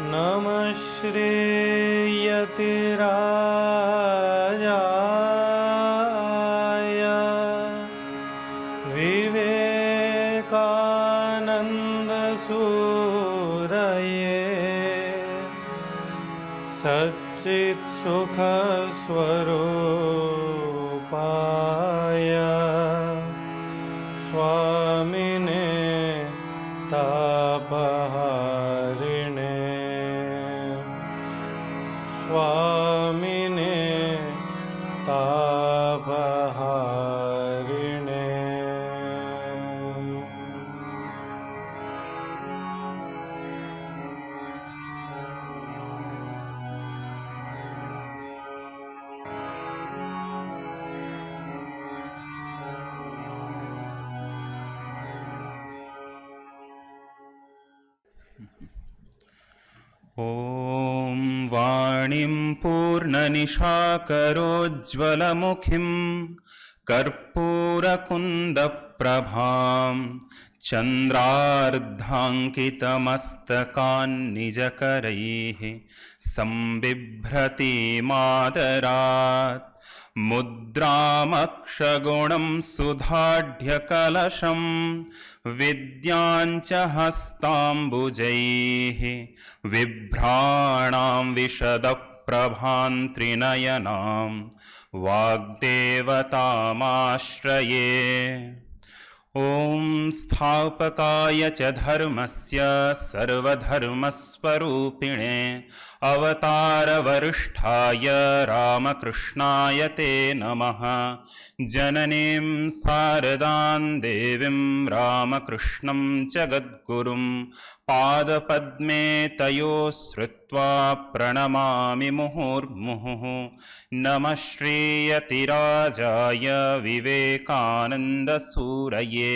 नमः श्रीयतिराजाय विवेकानन्दसूरये सच्चित्सुखस्वरूपाय स्वामिने तापहारिणे स्वामिने तापहारिणे। ॐ वाणीं पूर्णनिशाकरोज्ज्वलमुखीं कर्पूरकुन्दप्रभां चन्द्रार्धाङ्कितमस्तकान्निजकरैः संबिभ्रतीमादरात् मुद्रामक्षगुणं सुधाढ्यकलशं विद्याञ्च हस्ताम्बुजैः बिभ्राणां विशदप्रभां त्रिनयनां वाग्देवतामाश्रये। ॐ स्थापकाय च धर्मस्य सर्वधर्मस्वरूपिणे अवतारवरिष्ठाय रामकृष्णाय ते नमः। जननीं शारदां देवीं रामकृष्णं जगद्गुरुं पादपद्मे तयोः श्रुत्वा प्रणमामि मुहुर्मुहुः। नमः श्रीयतिराजाय विवेकानन्दसूरये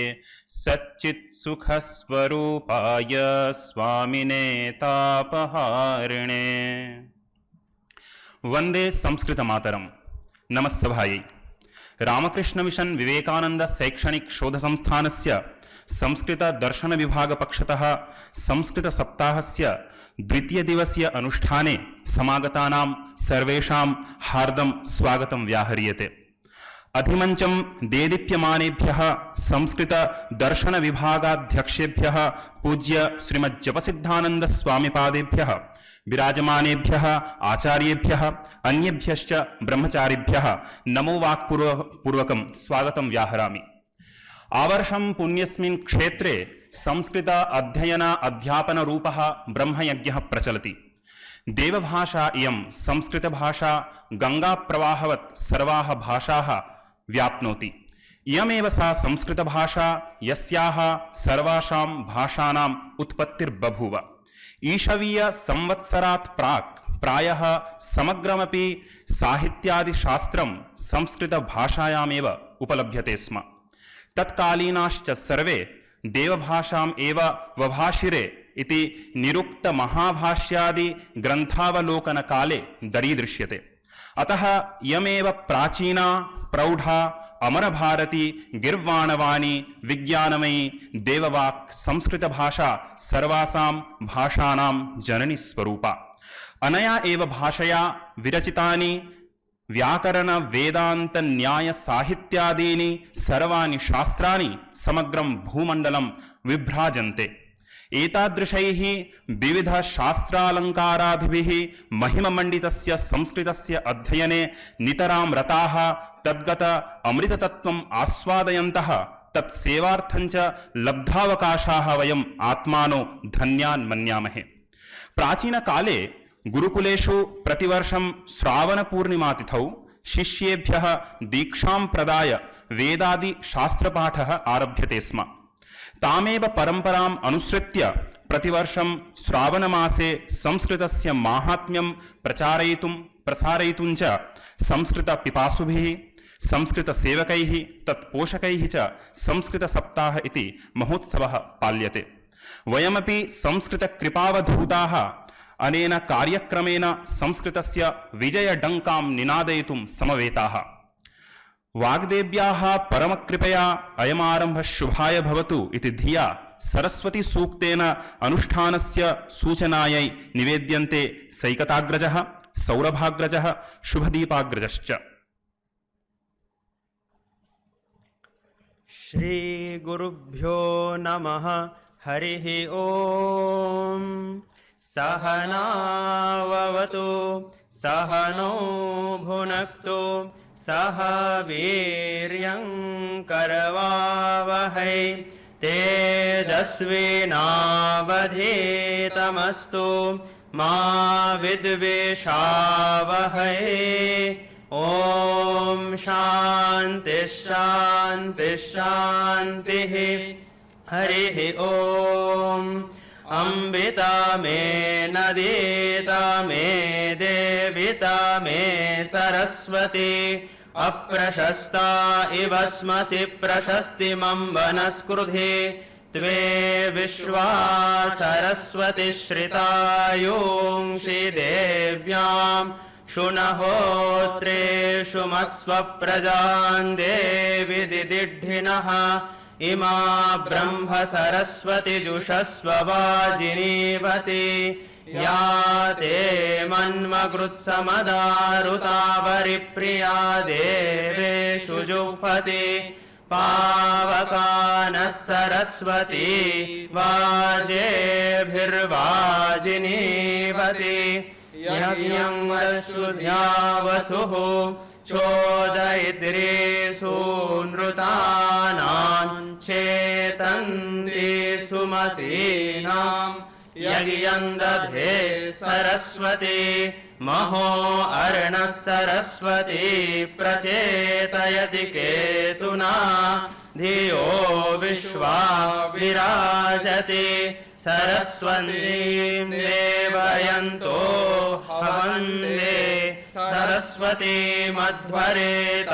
सच्चित्सुखस्वरूपाय स्वामिने तापहारिणे। वंदे संस्कृत मातरम। नमस्सभायै। रामकृष्ण मिशन विवेकानंद शैक्षणिक शोध संस्थानस्य संस्कृत दर्शन विभाग पक्षतः संस्कृत सप्ताहस्य द्वितीय दिवसीय अनुष्ठाने समागतानां सर्वेषां हार्दं स्वागतं व्याहर्यते। अधिमञ्चं देदीप्यमानेभ्यः संस्कृत दर्शन विभागाध्यक्षेभ्यः पूज्य श्रीमज्जपसिद्धानंद स्वामिपादेभ्यः विराजमानेभ्यः आचार्येभ्यः अन्येभ्यश्च ब्रह्मचारिभ्यः नमो वाक्पूर्वकं स्वागतं व्याहरामि। आवर्षं पुण्यस्मिन् क्षेत्रे संस्कृत अध्ययन अध्यापन रूपः ब्रह्मयज्ञः प्रचलति। देवभाषा इयं संस्कृत भाषा गंगा प्रवाहवत् सर्वाः भाषाः व्याप्नोति। इयमेव सा संस्कृत भाषा यस्याः सर्वासां भाषाणाम् उत्पत्तिर्बभूव। ईशवीय संवत्सरात् प्राक् प्रायः समग्रमपि साहित्यादिशास्त्रं संस्कृत भाषायामेव उपलभ्यते स्म। तत्कालीनाश्च सर्वे देवभाषाम् एव वभाषिरे इति निरुक्त महाभाष्यादि ग्रंथावलोकन काले दरीदृश्यते। अतः इयमेव प्राचीना प्रौढ़ा अमरभारती गिर्वाणवाणी विज्ञानमयी देववाक् संस्कृत भाषा सर्वासां भाषाणां जननी स्वरूपा। अनया एव भाषया विरचितानि व्याकरण वेदांत न्याय साहित्यादीनि सर्वाणि शास्त्राणि समग्रं भूमण्डलं विभ्राजन्ते। एतादृशैः विविध शास्त्रालङ्कारादिभिः महिममण्डितस्य संस्कृतस्य अध्ययने नितरां रताः तद्गत अमृततत्त्वम् आस्वादयन्तः तत्सेवार्थञ्च लब्धावकाशाः वयम् आत्मानो धन्यान् मन्यामहे। प्राचीनकाले गुरुकुलेषु प्रतिवर्षं श्रावणपूर्णिमातिथौ शिष्येभ्यः दीक्षां प्रदाय वेदादि शास्त्रपाठः आरभ्यते स्म। तामेव परम्पराम् अनुसृत्य प्रतिवर्षं श्रावणमासे संस्कृतस्य माहात्म्यं प्रसारयितुं च संस्कृतपिपासुभिः संस्कृतसेवकैः तत्पोषकैः च संस्कृतसप्ताह इति महोत्सवः पाल्यते। वयमपि संस्कृतकृपावधूताः अनेन कार्यक्रमेण संस्कृतस्य विजयडङ्कां निनादयितुं समवेताः। वाग्देव्याः परमकृपया अयमारम्भः शुभाय भवतु इति धिया सरस्वती सूक्तेन अनुष्ठानस्य सूचनायै निवेद्यन्ते सैकताग्रजः, सौरभाग्रजः, शुभदीपाग्रजश्च। श्रीगुरुभ्यो नमः। हरिः ॐ। सहनाववतु सहनौ भुनक्तु सह वीर्यं करवावहै तेजस्विनावधीतमस्तु मा विद्विषावहै। ॐ शान्ति शान्ति शान्तिः। हरिः ॐ। अम्बिता मे नदीता मे देविता मे सरस्वती अप्रशस्ता इव स्मसि प्रशस्तिमम्बनस्कृधे त्वे विश्वा सरस्वती श्रितायूंषि देव्यां शुनहोत्रेषु मत्स्वप्रजान् देवि दिदिढ्ढिनः इमा ब्रह्म सरस्वती जुषस्ववाजिनीवती या ते मन्मकृत्समदारुतावरिप्रिया देवेषु जुह्वति पावकानः सरस्वती वाजेभिर्वाजिनीवती यज्ञं वसुध्या वसुः चोदयित्रे सूनृतानां चेतन्ति सुमतीनां यज्ञं दधे सरस्वती महो अर्णः सरस्वती प्रचेतयति केतुना धियो विश्वा विराजति सरस्वतीं देवयन्तो हवन्ते सरस्वती मध्वरेतायमाने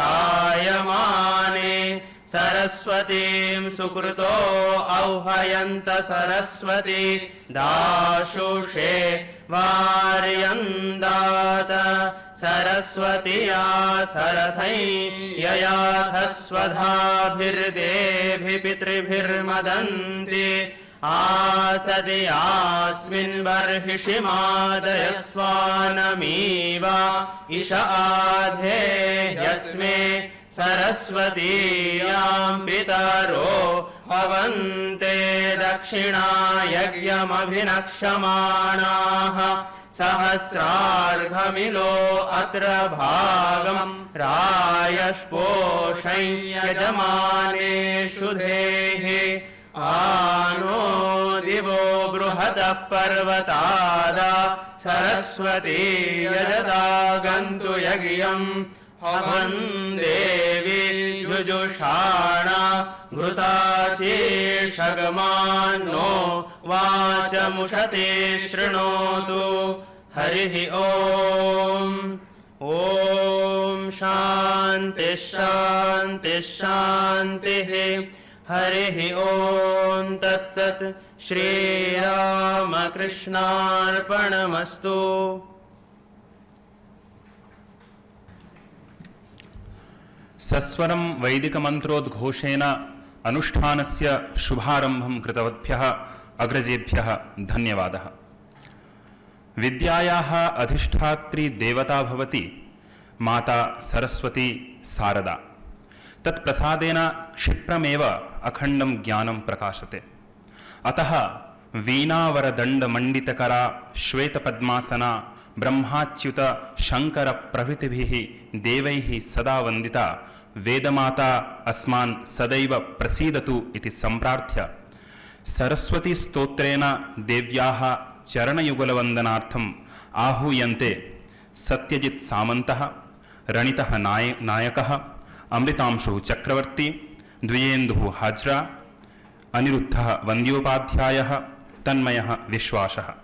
सरस्वतीं सुकृतो औहयन्त सरस्वती दाशुषे वार्यन्दात सरस्वत्या सरथै ययाथस्वधाभिर्देभि पितृभिर्मदन्ति आसदि अस्मिन् बर्हिषि मादयस्वानमीव इष आधे यस्मे सरस्वतीयां पितरो भवन्ते दक्षिणा यज्ञमभिनक्षमाणाः सहस्रार्धमिलो अत्र भागं रायस्पोषं यजमानेषु धेहि आनो दिवो बृहतः पर्वतादा सरस्वती यजदा गन्तु यज्ञम् हवन् देवी जुजुषाणा घृताचेषगमान्नो वाचमुषते शृणोतु। हरिः ॐ। ॐ शान्ति शान्ति शान्तिः। हरिः ॐ तत्सत्। श्रीरामकृष्णार्पणमस्तु। सस्वरं वैदिकमन्त्रोद्घोषेण अनुष्ठानस्य शुभारम्भं कृतवद्भ्यः अग्रजेभ्यः धन्यवादः। विद्यायाः अधिष्ठात्री देवता भवति माता सरस्वती शारदा। तत्प्रसादेन क्षिप्रमेव अखण्डं ज्ञानं प्रकाशते। अतः वीणावरदण्डमण्डितकरा श्वेतपद्मासना ब्रह्माच्युत शंकर प्रभृतिभिः देवैः सदा वन्दिता वेदमाता अस्मान् सदैव प्रसीदतु इति सम्प्रार्थ्य सरस्वती स्तोत्रेण देव्याः चरणयुगलवन्दनार्थम् आहूयन्ते सत्यजित् सामन्तः, रणितः नायकः, अमृतांशुः चक्रवर्ती, द्विजेन्दुः हाज्रा, अनिरुद्धः वन्द्योपाध्यायः, तन्मयः विश्वासः।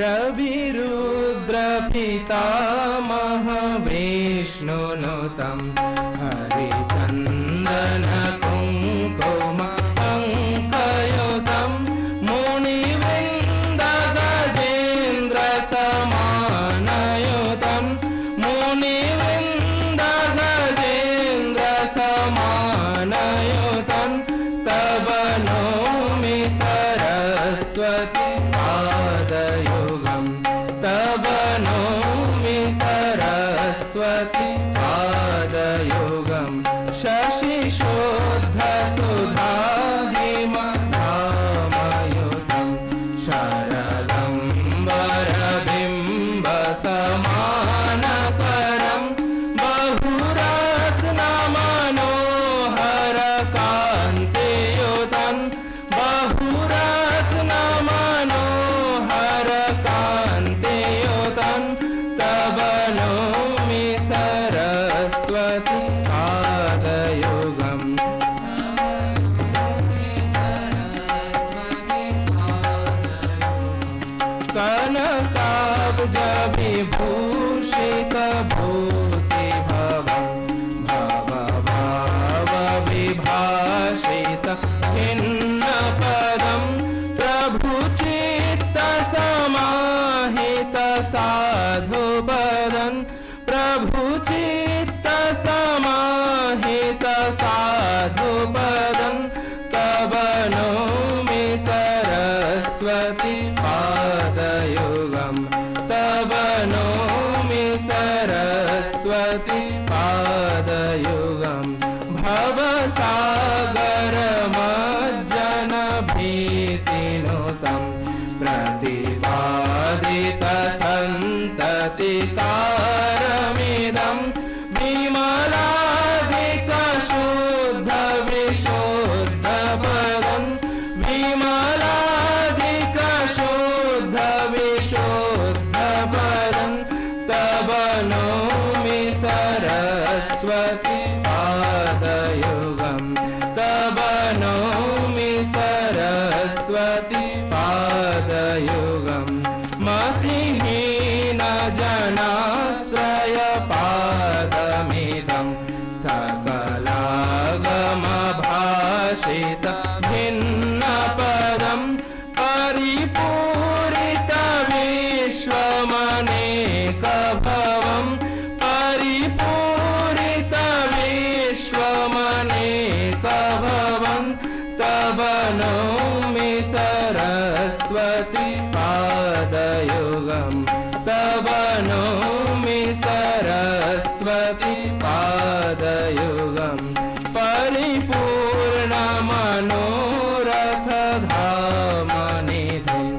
रविरुद्रपितामह विष्णुनुतं हरिचन्दन कुङ्कुम अङ्कयुतं मुनिवृन्द गजेन्द्र समानयुतं मुनिवृन्द गजेन्द्र समानयुतं तव नौमि सरस्वती पादयुगं तव नौमि सरस्वती पादयुगं शशिशोद्ध सुधा हिमधामयुतं शरदं वरबिम्ब समानकरं बहुरत्नमनोहर कान्तियुतं बहुरत्नमनोहर कान्तियुतं तव नौमि सरस्वती पादयुगं कनकाब्ज विभूषित भूतिभवं भवभाव विभाषित भिन्नपदं प्रभुचित्त समाहित साधुपदं प्रभुचित्त समाहित साधुपदं तव नौमि सरस्वती पादयुगं तव नौमि सरस्वती पादयुगं भवसागरमज्जन भीतिनुतं प्रतिपादित सन्ततिकारमिदं विमलादिक शुद्ध विशुद्धपदं विमलादिक शुद्ध विशुद्धपदं तव नौमि सरस्वती पादयुगं तव नौमि सरस्वती पादयुगं मतिहीन जनाश्रय पादमिदं सकलागम भाषित भिन्नपदं परिपूरित विश्वमनेकभवं परिपूरित विश्वमनेकभवं तव नौमि सरस्वती पादयुगं तव नौमि सरस्वती पादयुगं परिपूर्णमनोरथधामनिधिं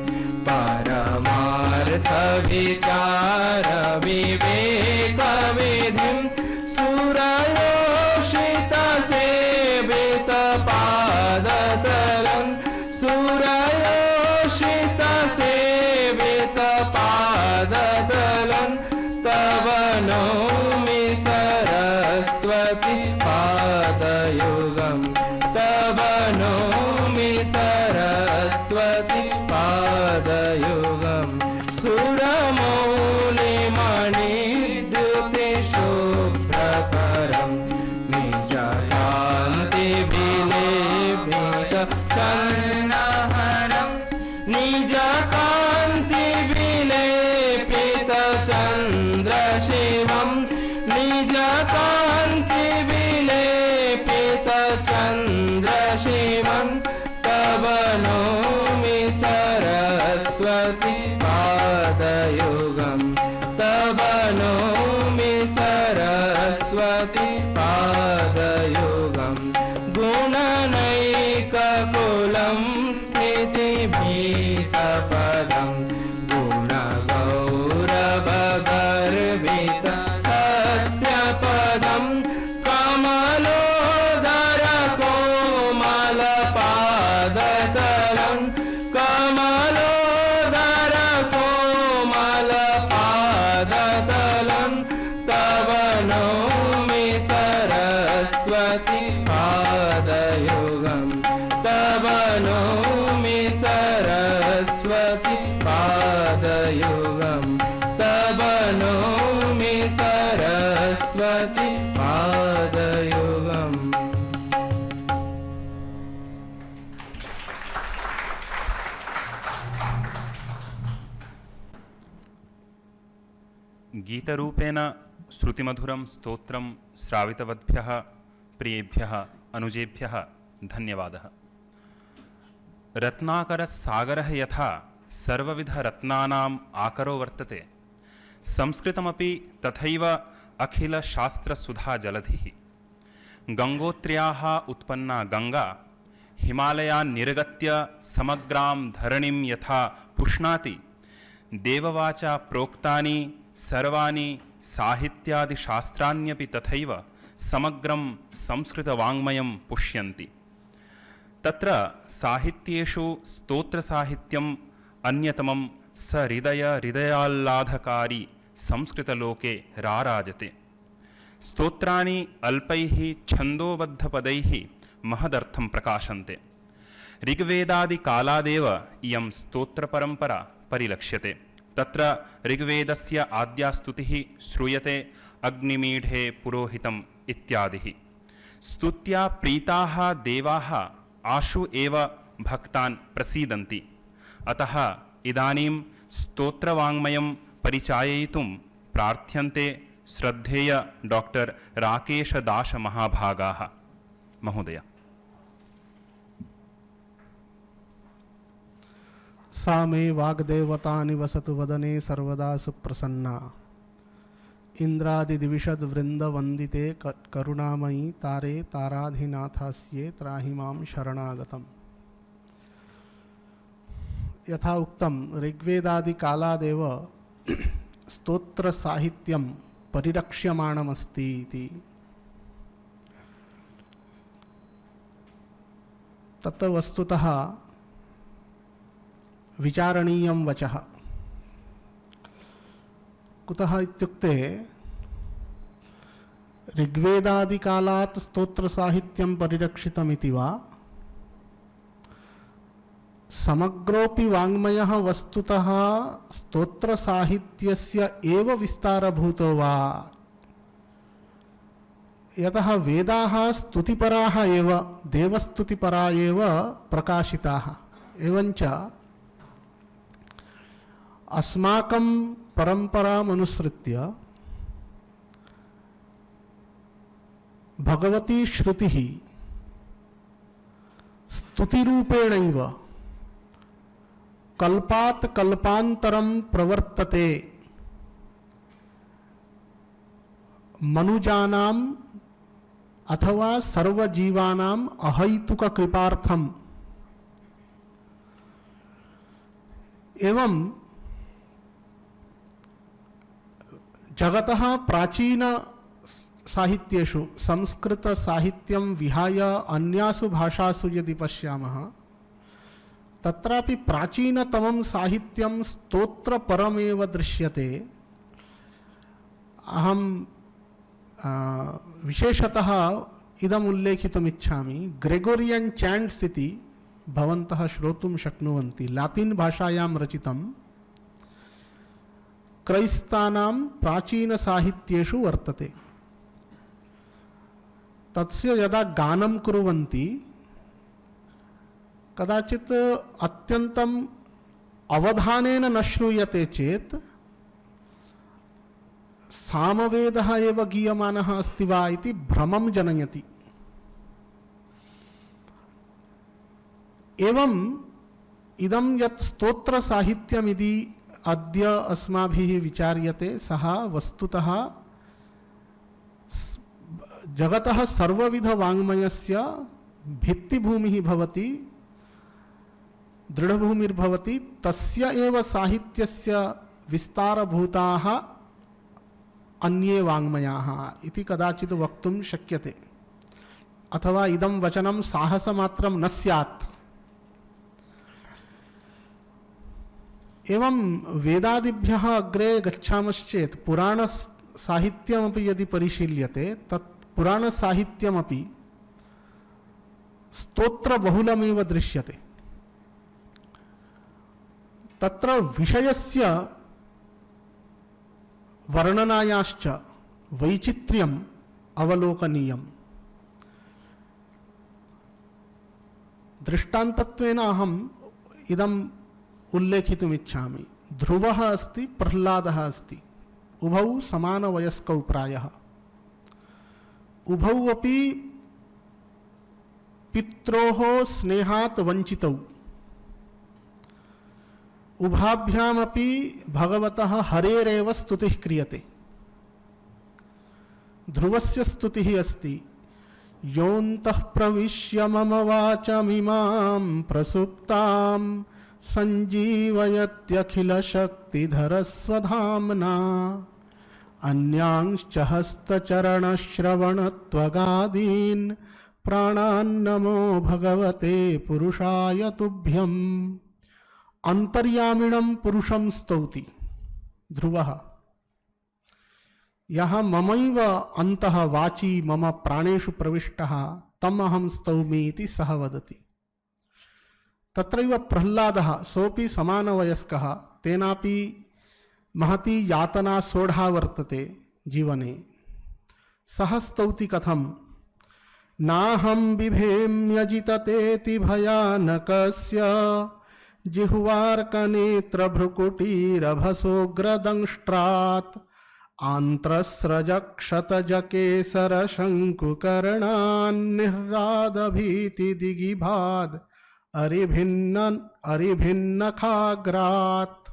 परमार्थविचार विवेकविधिं सुरयोषित सेवित पादतलं सुरयोषित सेवित पादतलं तव नौमि सरस्वती पादयुगं तव नौमि सरस्वती पादयुगं सुरमौलिमणिद्युतिशुभ्रकरं निजकान्तिविलेपित चन्द्रहरं निजकान्तिविलेपित चन्द्रशिवं निजकान्तिविलेपित चन्द्रशिवं तव नौमि सरस्वती पादयुगं तव नौमि सरस्वती पादयुगं गुणनैककुलं स्थितिभीतपदं गुणगौरवगर्वित सत्यपदं कमलोदर कोमलपादतलं कमलोदर कोमलपादतलं तव नौमि सरस्वती पादयुगं तव नौमि सरस्वती पादयुगं गीतरूपेण श्रुतिमधुरं स्तोत्रं श्रावितवद्भ्यः प्रियेभ्यः अनुजेभ्यः धन्यवादः। रत्नाकरसागरः यथा सर्वविधरत्नानाम् आकरो वर्तते, संस्कृतमपि तथैव अखिलशास्त्रसुधाजलधिः। गङ्गोत्र्याः उत्पन्ना गङ्गा हिमालयान् निर्गत्य समग्रां धरणिं यथा पुष्णाति, देववाचा प्रोक्तानि सर्वाणि साहित्यादिशास्त्राण्यपि तथैव समग्रं संस्कृतवाङ्मयं पुष्यन्ति। तत्र साहित्येषु स्तोत्रसाहित्यम् अन्यतमं सहृदयाह्लादकारी संस्कृतलोके राराजते। स्तोत्राणि अल्पैः छन्दोबद्धपदैः महदर्थं प्रकाशन्ते। ऋग्वेदादिकालादेव इयं स्तोत्रपरम्परा परिलक्ष्यते। तत्र ऋग्वेदस्य आद्या स्तुतिः श्रूयते अग्निमीढे पुरोहितम् इत्यादिः। स्तुत्या प्रीताः देवाः आशु एव भक्तान् प्रसीदन्ति। अतः इदानीं स्तोत्रवाङ्मयं परिचाययितुं प्रार्थ्यन्ते श्रद्धेय डॉक्टर राकेशदास महाभागाः महोदय। सा मे वाग्देवता निवसतु वदने सर्वदा सुप्रसन्ना, इंद्रादिदिविषद्वृन्दवन्दिते करुणामयी तारे ताराधिनाथास्ये त्राहि मां शरणागतम्। यथा उक्तं ऋग्वेदादिकालादेव स्तोत्रसाहित्यं परिरक्ष्यमाणमस्ति इति। तत् वस्तुतः विचारणीयं वचः। कुतः इत्युक्ते ऋग्वेदादिकालात् स्तोत्रसाहित्यं परिरक्षितमिति वा, समग्रोऽपि वाङ्मयः वस्तुतः स्तोत्रसाहित्यस्य एव विस्तारभूतो वा, यतः वेदाः स्तुतिपराः एव, देवस्तुतिपरा एव प्रकाशिताः। एवञ्च अस्माकं परम्परामनुसृत्य भगवती श्रुतिः स्तुतिरूपेणैव कल्पात् कल्पान्तरं प्रवर्तते। मनुजानाम् अथवा सर्वजीवानाम् अहैतुककृपार्थम्। एवं जगतः प्राचीन साहित्येषु संस्कृतसाहित्यं विहाय अन्यासु भाषासु यदि पश्यामः, तत्रापि प्राचीनतमं साहित्यं स्तोत्रपरमेव दृश्यते। अहं विशेषतः इदम् उल्लेखितुम् इच्छामि। ग्रेगोरियन् चैंट्स् इति भवन्तः श्रोतुं शक्नुवन्ति। लातिन् भाषायां रचितं, क्रैस्तानां प्राचीनसाहित्येषु वर्तते। तस्य यदा गानं कुर्वन्ति कदाचित् अत्यन्तम् अवधानेन न श्रूयते चेत् सामवेदः एव गीयमानः अस्ति वा इति भ्रमं जनयति। एवम् इदं यत् स्तोत्रसाहित्यमिति अद्य अस्माभिः विचार्यते, सः वस्तुतः जगतः सर्वविधवाङ्मयस्य भित्तिभूमिः भवति, दृढभूमिर्भवति। तस्य एव साहित्यस्य विस्तारभूताः अन्ये वाङ्मयाः इति कदाचित् वक्तुं शक्यते। अथवा इदं वचनं साहसमात्रं न स्यात्। एवं वेदादिभ्यः अग्रे गच्छामश्चेत् पुराणसाहित्यमपि यदि परिशील्यते, तत् पुराणसाहित्यमपि स्तोत्रबहुलमेव दृश्यते। तत्र विषयस्य वर्णनायाश्च वैचित्र्यम् अवलोकनीयम्। दृष्टान्तत्वेन अहम् इदम् उल्लेखितुम् इच्छामि। ध्रुवः अस्ति, प्रह्लादः अस्ति, उभौ समानवयस्कौ प्रायः उभौ अपि पित्रोः स्नेहात् वञ्चितौ उभाभ्यामपि भगवतः हरेरेव स्तुतिः क्रियते। ध्रुवस्य स्तुतिः अस्ति योऽन्तः प्रविश्य मम वाचमिमां प्रसुप्तां सञ्जीवयत्यखिलशक्तिधरस्वधाम्ना अन्यांश्च हस्तचरणश्रवणत्वगादीन् प्राणान्नमो भगवते पुरुषाय तुभ्यम्। अंतर्यामिणं पुरुषं स्तौति ध्रुवः। यः ममैव अन्तः वाची मम प्राणेषु प्रविष्टः तम् अहं स्तौमि इति सः वदति। तत्रैव प्रह्लादः सोऽपि समानवयस्कः, तेनापि महती यातना सोढा वर्तते जीवने। सः स्तौति कथं नाहं बिभेम्यजिततेति भयानकस्य जिह्वार्कनेत्रभ्रुकुटीरभसोऽग्रदंष्ट्रात् आन्त्रस्रजक्षतजकेसरशङ्कुकर्णान्निह्रादभीतिदिगिभाद् अरिभिन्नखाग्रात्।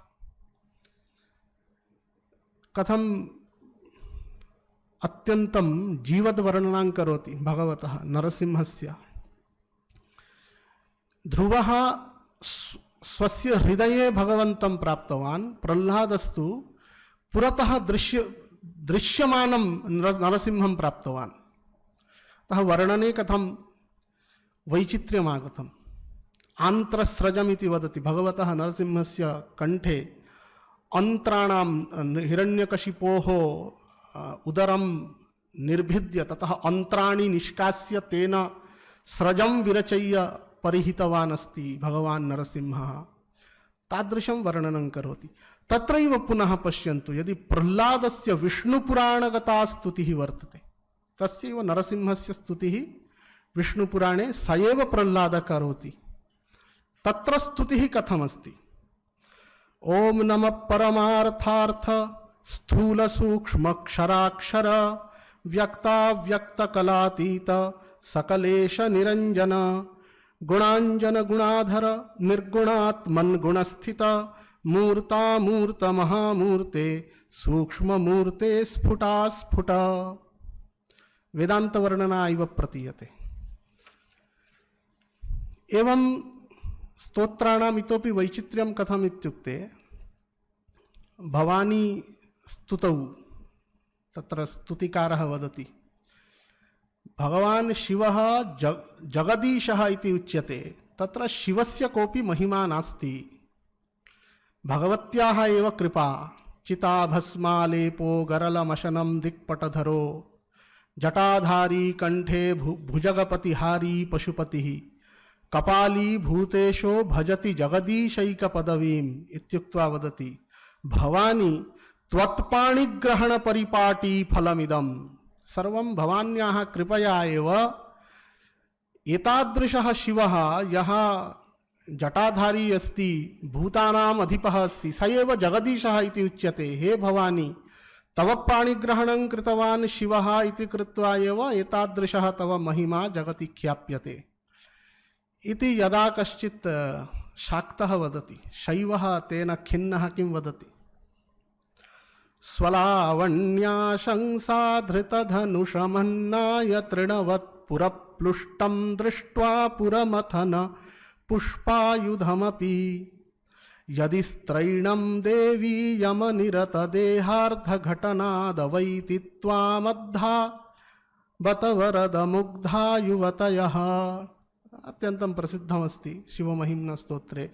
कथम अत्यंतं जीवद्वर्णनां करोति भगवतः नरसिंहस्य। ध्रुवः स्वस्य हृदये भगवन्तं प्राप्तवान्, प्रह्लादस्तु पुरतः दृश्यमानं नरसिंहं प्राप्तवान्। अतः वर्णने कथं वैचित्र्यमागतम्। आन्त्रस्रजमिति वदति भगवतः नरसिंहस्य कंठे अंत्राणां हिरण्यकशिपोः उदरं निर्भिद्य ततः अंत्राणि निष्कास्य तेन स्रजं विरचय्य परिहितवान् अस्ति भगवान् नरसिंहः। तादृशं वर्णनं करोति। तत्रैव पुनः पश्यन्तु, यदि प्रह्लादस्य विष्णुपुराणगता स्तुतिः वर्तते, तस्यैव नरसिंहस्य स्तुतिः विष्णुपुराणे स एव प्रह्लादः करोति। तत्र स्तुतिः कथमस्ति? ओम नमः परमार्थार्थ स्थूल सूक्ष्मक्षराक्षर व्यक्ताव्यक्तकलातीत सकलेश निरंजन गुणांजन गुणाधर निर्गुणात्मन् गुणस्थित मूर्तामूर्त महामूर्ते सूक्ष्म मूर्ते स्फुटा स्फुट। वेदांत वर्णना इव प्रतीयते। एवं स्तोत्राणाम् इतोपि वैचित्र्यं कथम् इत्युक्ते, भवानी स्तुतौ तत्र स्तुतिकारः वदति भगवान् शिवः जगदीशः इति उच्यते। तत्र शिवस्य कोऽपि महिमा नास्ति, भगवत्याः एव कृपा। चिताभस्मालेपो गरलमशनं दिक्पटधरो जटाधारी कंठे भुजगपतिहारी पशुपतिः कपाली भूतेशो भजति जगदीशैकपदवीम् इत्युक्त्वा वदति भवानी त्वत्पाणिग्रहण परिपाटी फलमिदं सर्वं भवान्याः कृपया एव। एतादृशः शिवः यः जटाधारी अस्ति, भूतानाम् अधिपः अस्ति, स एव जगदीशः इति उच्यते। हे भवानी, तव पाणिग्रहणं कृतवान् शिवः इति कृत्वा एव एतादृशः तव महिमा जगति ख्याप्यते इति यदा कश्चित् शाक्तः वदति, शैवः तेन खिन्नः किं वदति? स्वलावण्या शंसाधृतधनुषमन्नाय तृणवत्पुरप्लुष्टं दृष्ट्वा पुरमथन पुष्पायुधमपि यदि स्त्रैणं देवी यमनिरतदेहार्धघटनादवैति त्वामद्धा बत वरद मुग्धा युवतयः। अत्यन्तं प्रसिद्धमस्ति शिवमहिम्न स्तोत्रे।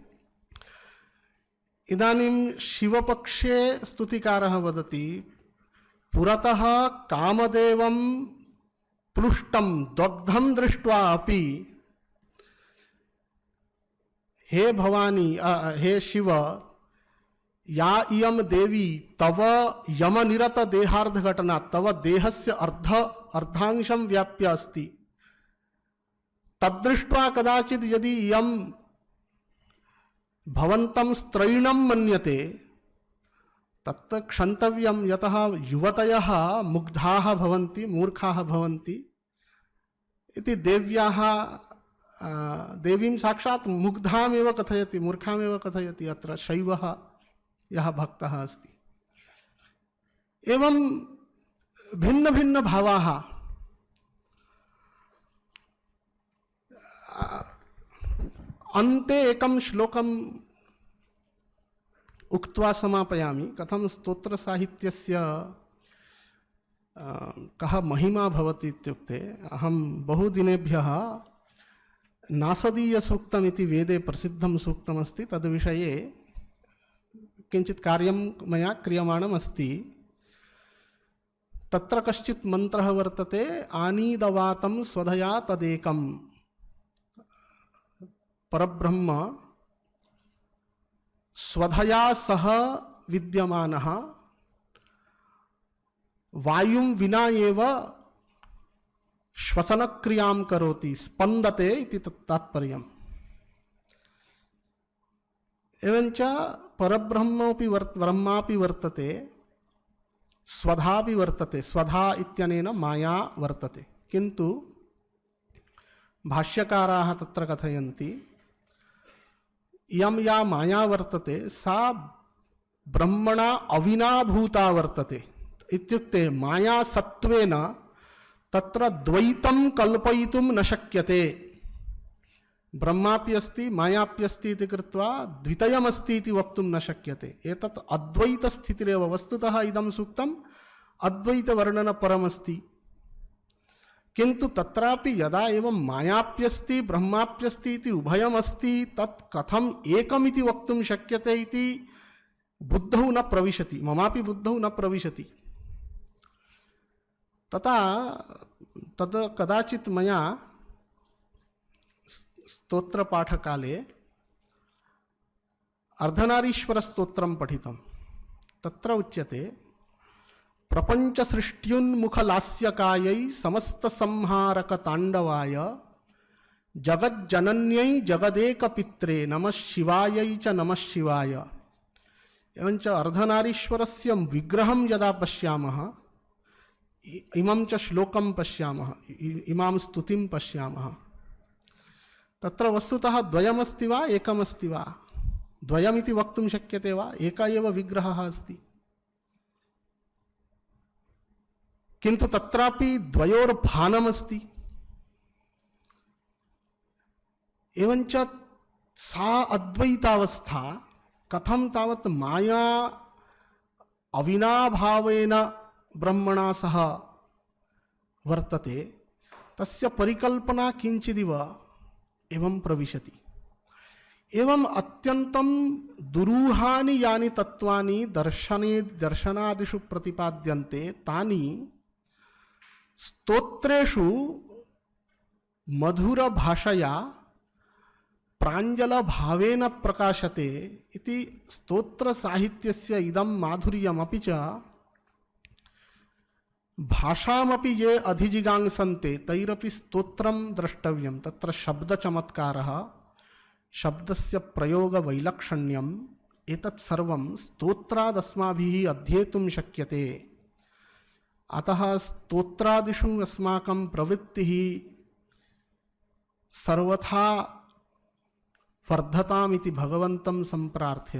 इदानीं शिवपक्षे स्तुतिकारः वदति पुरतः कामदेवं प्लुष्टं दग्धं दृष्ट्वा अपि हे भवानी हे शिव, या इयं देवी तव यमनिरत देहार्ध घटना तव देहस्य अर्धांशं व्याप्य अस्ति, तद्दृष्ट्वा कदाचित् यदि इयं भवन्तं स्त्रैणं मन्यते तत् क्षन्तव्यं, यतः युवतयः मुग्धाः भवन्ति, मूर्खाः भवन्ति इति देव्याः देवीं साक्षात् मुग्धामेव कथयति, मूर्खामेव कथयति अत्र शैवः यः भक्तः अस्ति। एवं भिन्न भिन्न भावाः अन्ते एकं श्लोकम् उक्त्वा समापयामि। कथं स्तोत्रसाहित्यस्य कः महिमा भवति इत्युक्ते, अहं बहुदिनेभ्यः नासदीयसूक्तमिति वेदे प्रसिद्धं सूक्तमस्ति, तद्विषये किञ्चित् कार्यं मया क्रियमाणमस्ति। तत्र कश्चित् मन्त्रः वर्तते, आनीदवातं स्वधया तदेकं, परब्रह्म स्वधया सह विद्यमानः वायुं विना एव श्वसनक्रियां करोति, स्पन्दते इति तात्पर्यम्। एवञ्च परब्रह्मोऽपि ब्रह्मापि वर्तते, स्वधापि वर्तते, स्वधा इत्यनेन माया वर्तते। किन्तु भाष्यकाराः तत्र कथयन्ति, इयं या माया वर्तते सा ब्रह्मणा अविनाभूता वर्तते। इत्युक्ते माया सत्त्वेन तत्र द्वैतं कल्पयितुं न शक्यते। ब्रह्मापि अस्ति मायापि अस्ति इति कृत्वा द्वितयमस्ति इति वक्तुं न शक्यते। एतत् अद्वैतस्थितिरेव। वस्तुतः इदं सूक्तम् अद्वैतवर्णनपरमस्ति, किन्तु तत्रापि यदा एवं मायाप्यस्ति ब्रह्माप्यस्ति इति उभयमस्ति, तत् कथम् एकमिति वक्तुं शक्यते इति बुद्धौ न प्रविशति, ममापि बुद्धौ न प्रविशति। तथा तद् कदाचित् मया स्तोत्रपाठकाले अर्धनारीश्वरस्तोत्रं पठितं। तत्र उच्यते, प्रपञ्चसृष्ट्युन्मुखलास्यकायै समस्तसंहारकताण्डवाय जगज्जनन्यै जगदेकपित्रे नमः शिवायै च नमः शिवाय। एवञ्च अर्धनारीश्वरस्य विग्रहं यदा पश्यामः, इमं च श्लोकं पश्यामः, इमां स्तुतिं पश्यामः, तत्र वस्तुतः द्वयमस्ति वा एकमस्ति वा? द्वयमिति वक्तुं शक्यते वा? एक एव विग्रहः अस्ति। किन्तु तत्रापि द्वयोर्भानमस्ति। एवञ्च सा अद्वैतावस्था कथं तावत् माया अविनाभावेन ब्रह्मणा सह वर्तते, तस्य परिकल्पना किञ्चिदिव एवं प्रविशति। एवं अत्यन्तं दुरूहानि यानि तत्त्वानि दर्शनादिषु प्रतिपाद्यन्ते, तानि स्तोत्रेषु मधुरभाषया प्राञ्जलभावेन प्रकाशते इति स्तोत्रसाहित्यस्य इदं माधुर्यम्। अपि च भाषामपि ये अधिजिगांसन्ते तैरपि स्तोत्रं द्रष्टव्यं। तत्र शब्दचमत्कारः, शब्दस्य प्रयोगवैलक्षण्यम्, एतत् सर्वं स्तोत्रादस्माभिः अध्येतुं शक्यते। अतः स्तोत्रादिषु अस्माकं प्रवृत्तिः सर्वथा वर्धतामिति भगवन्तं सम्प्रार्थ्य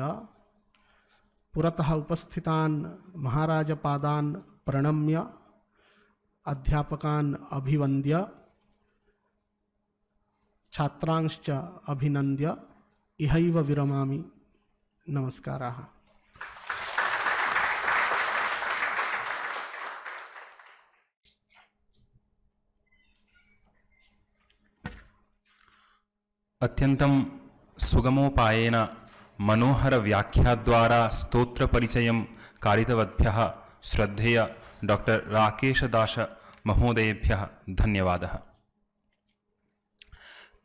पुरतः उपस्थितान् महाराजपादान् प्रणम्य अध्यापकान् अभिवन्द्य छात्रांश्च अभिनन्द्य इहैव विरमामि। नमस्काराः। अत्यन्तं सुगमोपायेन मनोहर व्याख्याद्वारा स्तोत्र परिचयं कारितवद्भ्यः श्रद्धेय डॉक्टर राकेश दास महोदयेभ्यः धन्यवादः।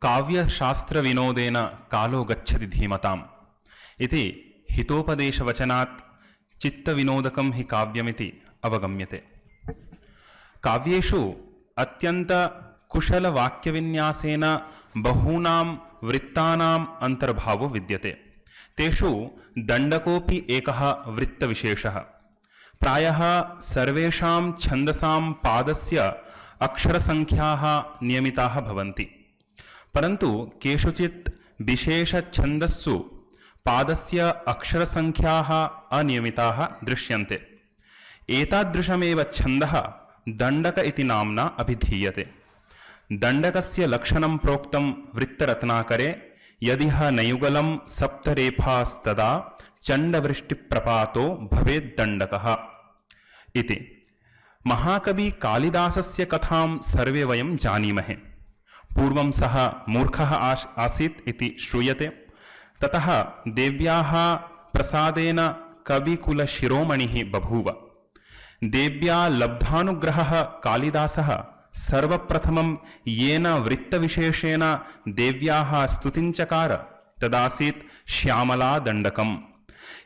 काव्यशास्त्र विनोदेन कालो गच्छति धीमताम् इति हितोपदेशवचनात् चित्तविनोदकं हि काव्यमिति अवगम्यते। काव्येषु अत्यन्त कुशल वाक्यविन्यासेन बहूनां वृत्तानाम् अंतर्भावो विद्यते। तेषु दण्डकोऽपि एकः वृत्तविशेषः। प्रायः सर्वेषां छन्दसां पादस्य अक्षरसङ्ख्याः नियमिताः भवन्ति, परन्तु केषुचित् विशेषछन्दस्सु पादस्य अक्षरसङ्ख्याः अनियमिताः दृश्यन्ते। एतादृशमेव छन्दः दण्डक इति नाम्ना अभिधीयते। दण्डकस्य लक्षणं प्रोक्तं वृत्तरत्नाकरे, यदिह नयुगलं सप्तरेफास्तदा चण्डवृष्टिप्रपातो भवेत् दण्डकः इति। महाकवि कालिदासस्य कथां सर्वे वयं जानीमहे। पूर्वं सः मूर्खः आसीत् इति श्रूयते। ततः देव्याः प्रसादेन कविकुलशिरोमणिः बभूव। देव्या लब्धानुग्रहः कालिदासः सर्वप्रथमं येन वृत्तविशेषेण देव्याः स्तुतिं चकार तदासीत् श्यामलादण्डकम्।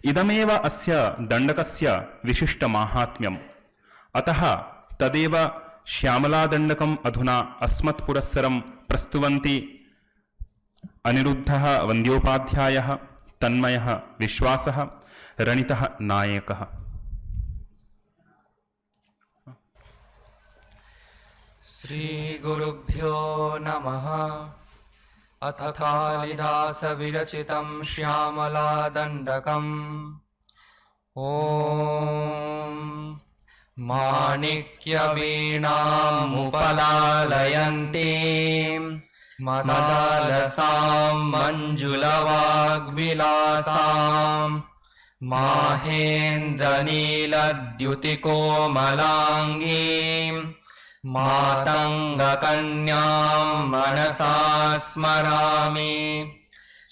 इदमेव अस्य दण्डकस्य विशिष्टमाहात्म्यम्। अतः तदेव श्यामलादण्डकम् अधुना अस्मत्पुरस्सरं प्रस्तुवन्ति अनिरुद्धः वन्द्योपाध्यायः, तन्मयः विश्वासः, रणितः नायकः। श्रीगुरुभ्यो नमः। अथ कालिदासविरचितं श्यामलादण्डकम्। ॐ माणिक्यवीणामुपलालयन्तीं मदालसां मञ्जुलवाग्विलासां माहेन्द्रनीलद्युतिकोमलाङ्गीं मातङ्गकन्यां मनसा स्मरामि।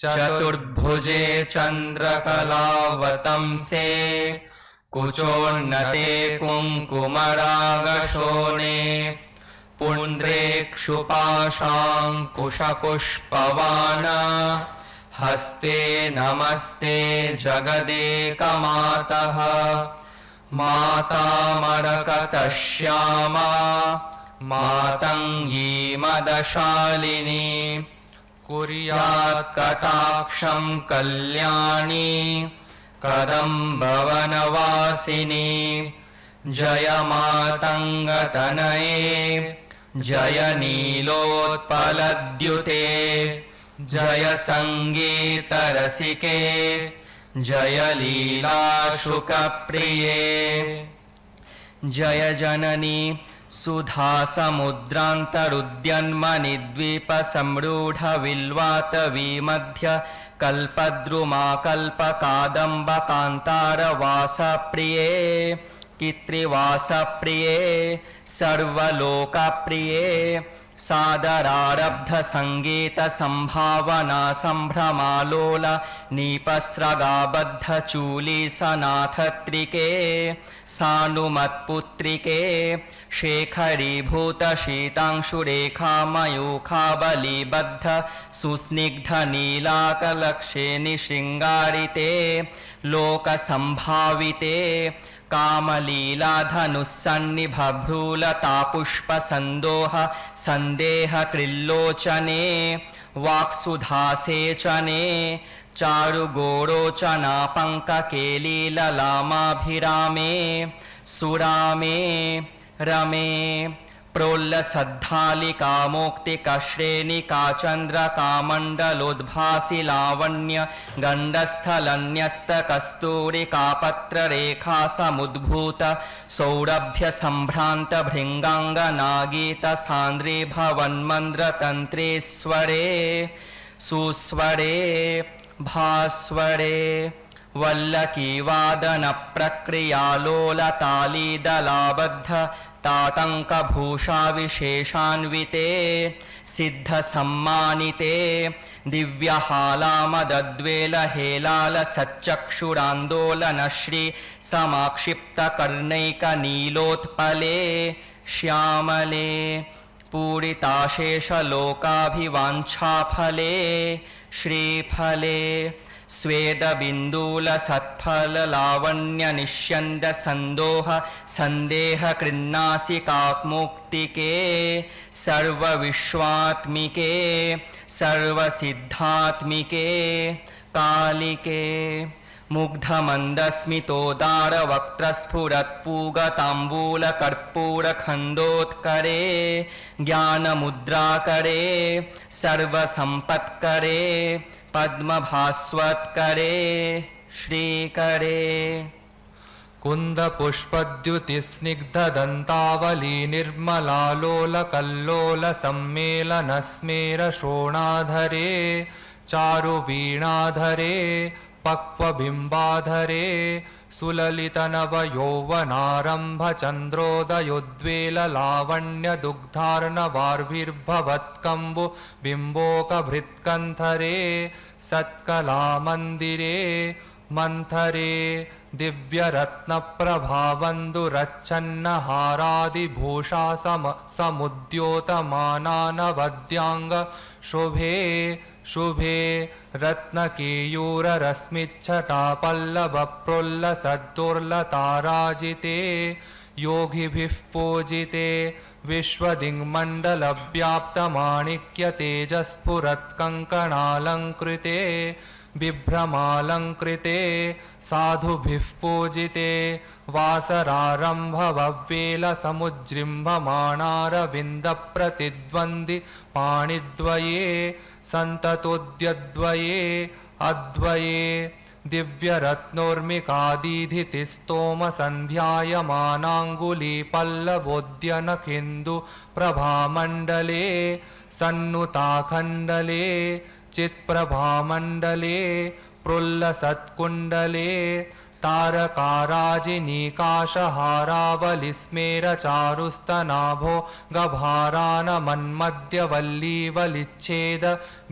चतुर्भुजे चन्द्रकलावतंसे कुचोन्नते कुङ्कुमरागशोणे पुण्ड्रेक्षुपाशाङ्कुशपुष्पवाण हस्ते नमस्ते जगदेकमातः। मातामरकतः श्यामा मातङ्गी मदशालिनी कुर्यात् कटाक्षं कल्याणी कदम्बवनवासिनी। जय मातङ्गतनये जय नीलोत्पलद्युते जय सङ्गीतरसिके जय लीलाशुकप्रिये। जय जननी सुधासमुद्रान्तरुद्यन्मनिद्वीपसंरूढविल्वातवीमध्य कल्पद्रुमाकल्पकादम्बकान्तारवासप्रिये कित्रिवासप्रिये सर्वलोकप्रिये। सादरारब्धसङ्गीतसम्भावना सम्भ्रमालोल नीपस्रगाबद्धचूलीसनाथत्रिके सानुमत्पुत्रिके शेखरीभूतशीतांशुरेखामयूखाबलीबद्ध सुस्निग्धनीलाकलक्षे निशृङ्गारिते लोकसम्भाविते कामलीलाधनुस्सन्निभभ्रूलतापुष्पसन्दोह सन्देहकृल्लोचने वाक्सुधासेचने चारुगोरोचनापङ्ककेलीललामाभिरामे सुरामे रमे प्रोल्लसद्धालिकामौक्तिकश्रेणिकाचन्द्रकामण्डलोद्भासि लावण्य गण्डस्थलन्यस्तकस्तूरिकापत्ररेखा समुद्भूत सौरभ्यसम्भ्रान्त भृङ्गाङ्गनागीतसान्द्रे भवन्मन्द्रतन्त्रेश्वरे सुस्वरे भास्वरे वल्लकीवादनप्रक्रियालोलतालीदलाबद्ध ताटङ्कभूषाविशेषान्विते सिद्धसम्मानिते दिव्यहालामदद्वेलहेलालसच्चक्षुरान्दोलनश्री समाक्षिप्तकर्णैकनीलोत्पले श्यामले पूरिताशेषलोकाभिवाञ्छाफले श्रीफले स्वेदबिन्दूलसत्फललावण्यनिष्यन्दसन्दोह सन्देहकृन्नासिकामुक्तिके सर्वविश्वात्मिके सर्वसिद्धात्मिके कालिके मुग्धमन्दस्मितोदारवक्त्रस्फुरत्पूगताम्बूलकर्पूरखण्डोत्करे ज्ञानमुद्राकरे सर्वसम्पत्करे पद्मभास्वत्करे श्रीकरे कुन्दपुष्पद्युतिस्निग्धदन्तावली निर्मलालोलकल्लोलसम्मेलनस्मेरशोणाधरे चारुवीणाधरे पक्वबिम्बाधरे सुललितनवयौवनारम्भचन्द्रोदयोद्वेललावण्यदुग्धार्णवार्भिर्भवत्कम्बु बिम्बोकभृत्कन्थरे सत्कलामन्दिरे मन्थरे दिव्यरत्नप्रभावन्दुरच्छन्नहारादिभूषा समुद्योतमानानवद्याङ्ग शुभे शुभे रत्नकेयूररश्मिच्छटापल्लवप्रोल्लसद्दुर्लताराजिते योगिभिः पूजिते विश्वदिङ्मण्डलव्याप्तमाणिक्यतेजस्फुरत्कङ्कणालङ्कृते बिभ्रमालङ्कृते साधुभिः पूजिते वासरारम्भवव्येलसमुज्जृम्भमाणारविन्दप्रतिद्वन्द्वि पाणिद्वये सन्ततोद्यद्वये अद्वये दिव्यरत्नोर्मिकादीधितिस्तोमसन्ध्यायमानाङ्गुलीपल्लवोद्यनखिन्दुप्रभामण्डले सन्नुताखण्डले चित्प्रभामण्डले प्रुल्लसत्कुण्डले तारकाराजिनीकाशहारावलिस्मेरचारुस्तनाभो गभारानमन्मध्यवल्लीवलिच्छेद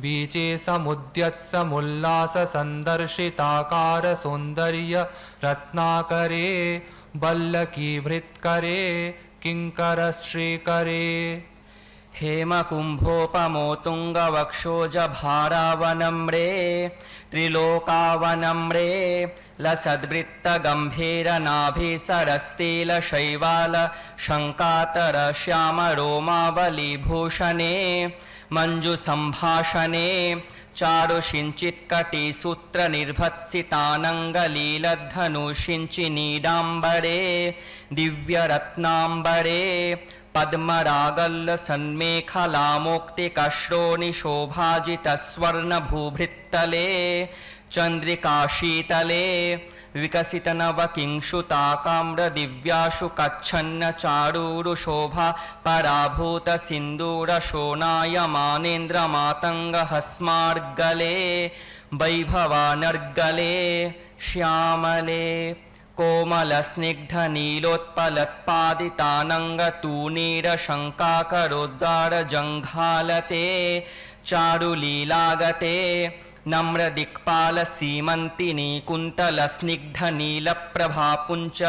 बीचे समुद्यत्समुल्लाससन्दर्शिताकार सौन्दर्य रत्नाकरे बल्लकीभृत्करे किङ्करश्रीकरे हेमकुम्भोपमोतुङ्गवक्षोजभारावनम्रे त्रिलोकावनम्रे लसद्वृत्तगम्भीरनाभिसरस्तिलशैवाल शङ्कातर श्यामरोमावलीभूषणे मञ्जुसम्भाषणे चारुषिञ्चित्कटिसूत्रनिर्भत्सितानङ्गलीलद्धनुषिञ्चिनीडाम्बरे दिव्यरत्नाम्बरे पद्मरागल्लसन्मेखलामौक्तिकश्रोणिशोभाजितस्वर्णभूभृत्तले चन्द्रिकाशीतले विकसितनवकिंशुताकाम्रदिव्याशु कच्छन्न चारूरुशोभा पराभूतसिन्दूरशोणायमानेन्द्रमातङ्गहस्मार्गले वैभवानर्गले श्यामले कोमलस्निग्धनीलोत्पलत्पादितानङ्गतूणीरशङ्काकरोद्गारजङ्घालते चारुलीलागते नम्रदिक्पालसीमन्तिनी कुन्तलस्निग्धनीलप्रभापुञ्च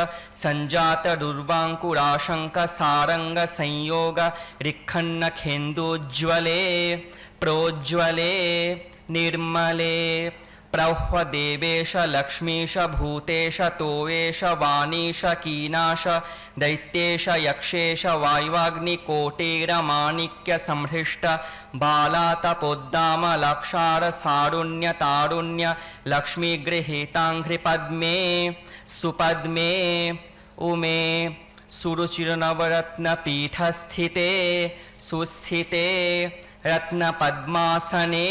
सञ्जातदुर्वाङ्कुराशङ्कसारङ्गसंयोग रिक्खन्नखेन्दुज्ज्वले प्रोज्ज्वले निर्मले प्रह्वदेवेश लक्ष्मीश भूतेश तोवेश वाणीश कीनाश दैत्येश यक्षेश वाय्वाग्निकोटेरमाणिक्यसंहृष्ट बालातपोद्दामलाक्षारसारुण्यतारुण्य लक्ष्मीगृहीताङ्घ्रिपद्मे सुपद्मे उमे सुरुचिरनवरत्नपीठस्थिते सुस्थिते रत्नपद्मासने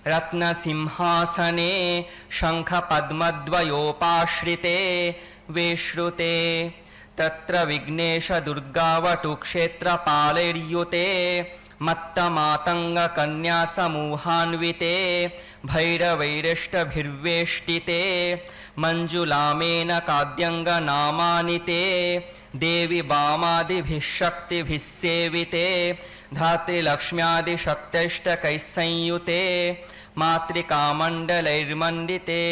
रत्नसिंहासने शङ्खपद्मद्वयोपाश्रिते विश्रुते तत्र विघ्नेशदुर्गावटुक्षेत्रपालैर्युते मत्तमातङ्गकन्यासमूहान्विते भैरवैरिष्टभिर्वेष्टिते मञ्जुलामेन काद्यङ्गनामानिते देवी वामादिभिः शक्तिभिः सेविते धात्रीलक्ष्म्यादिशक्त्यष्टकैः संयुते मातृकामण्डलैर्मण्डिते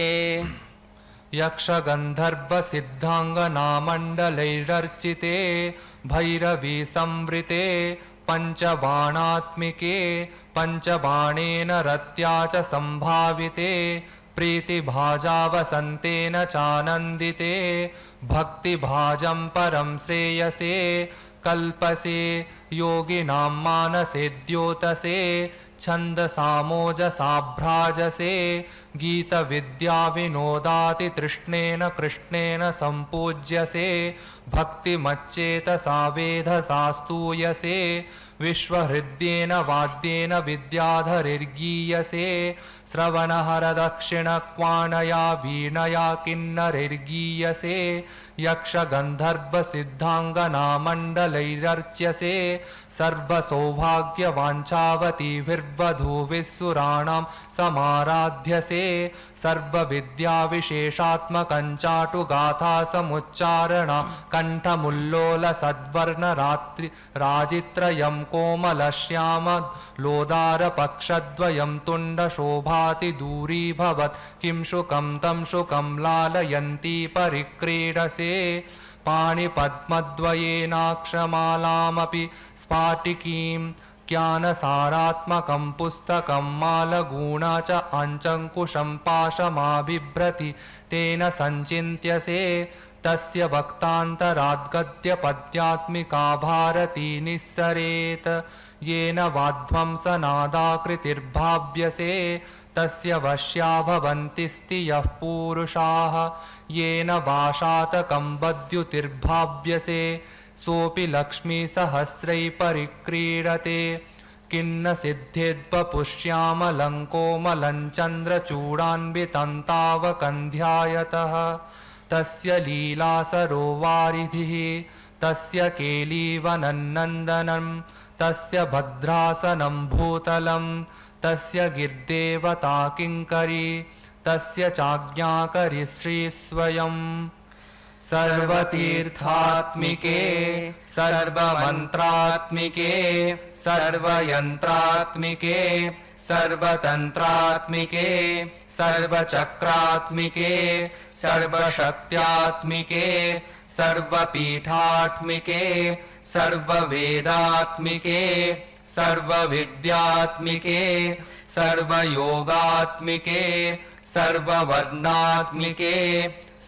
यक्षगन्धर्वसिद्धाङ्गनामण्डलैरर्चिते भैरवी संवृते पञ्चबाणात्मिके पञ्चबाणेन रत्या च सम्भाविते प्रीतिभाजावसन्तेन चानन्दिते भक्तिभाजं परं श्रेयसे कल्पसे योगिनां मानसे द्योतसे छन्दसामोजसाभ्राजसे गीतविद्याविनोदाति तृष्णेन कृष्णेन सम्पूज्यसे भक्तिमच्चेतसा वेधसा स्तूयसे विश्वहृद्येन वाद्येन विद्याधरिर्गीयसे श्रवणहरदक्षिणक्वाणया वीणया किन्नरिर्गीयसे यक्षगन्धर्वसिद्धाङ्गनामण्डलैरर्च्यसे सर्वसौभाग्यवाञ्छावतीभिर्वधूभिस्सुराणां समाराध्यसे सर्वविद्याविशेषात्मकञ्चाटुगाथा समुच्चारणा कण्ठमुल्लोलसद्वर्णराजित्रयं कोमलश्यामलोदारपक्षद्वयं तुण्डशोभाति दूरीभवत् किं शुकं तं शुकं लालयन्ती परिक्रीडसे पाणिपद्मद्वयेनाक्षमालामपि स्फाटिकीं ज्ञानसारात्मकं पुस्तकं मालगूणा च अञ्चङ्कुशं पाशमाबिभ्रति तेन सञ्चिन्त्यसे तस्य वक्तान्तराद्गद्यपद्यात्मिका भारती निःसरेत येन वाध्वंसनादाकृतिर्भाव्यसे तस्य वश्या भवन्ति स्तियः पूरुषाः येन वाशातकं वद्युतिर्भाव्यसे सोऽपि लक्ष्मीसहस्रै परिक्रीडते किन्न सिद्ध्येद्वपुष्यामलङ्कोमलं चन्द्रचूडान्वितं तावकन्ध्यायतः तस्य लीलासरोवारिधिः तस्य केलीवनन्नन्दनं तस्य भद्रासनं भूतलं तस्य गिर्देवता किङ्करी तस्य चाज्ञाकरी श्रीस्वयम् सर्वतीर्थात्मिके सर्वमन्त्रात्मिके सर्वयन्त्रात्मिके सर्वतन्त्रात्मिके सर्वचक्रात्मिके सर्वशक्त्यात्मिके सर्वपीठात्मिके सर्ववेदात्मिके सर्वविद्यात्मिके सर्वयोगात्मिके सर्ववर्णात्मिके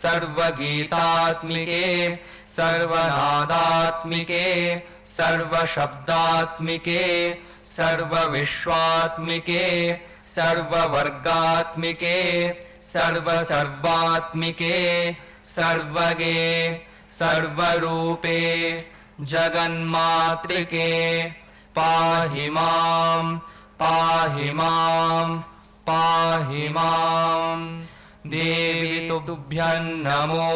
सर्वगीतात्मिके सर्वनादात्मिके सर्वशब्दात्मिके सर्वविश्वात्मिके सर्ववर्गात्मिके सर्वसर्वात्मिके सर्वगे सर्वरूपे जगन्मातृके पाहि मां पाहि मां पाहि मां देवी तुभ्यं नमो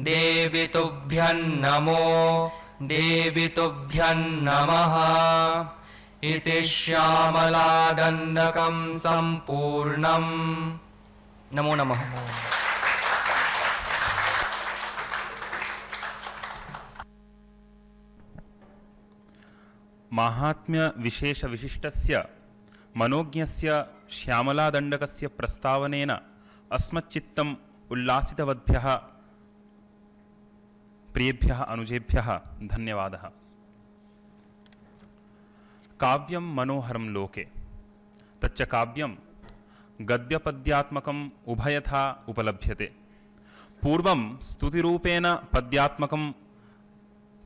देवी तुभ्यं नमो देवी तुभ्यं नमः इति श्यामलादण्डकं सम्पूर्णम् नमो नमः। माहात्म्य विशेष विशिष्टस्य मनोज्ञस्य श्यामलादण्डकस्य प्रस्तावनेन अस्मच्चित्तम् उल्लासितवद्भ्यः प्रियेभ्यः अनुजेभ्यः धन्यवादः। काव्यं मनोहरं लोके तच्च काव्यं गद्यपद्यात्मकम् उभयथा उपलभ्यते। पूर्वं स्तुतिरूपेण पद्यात्मकं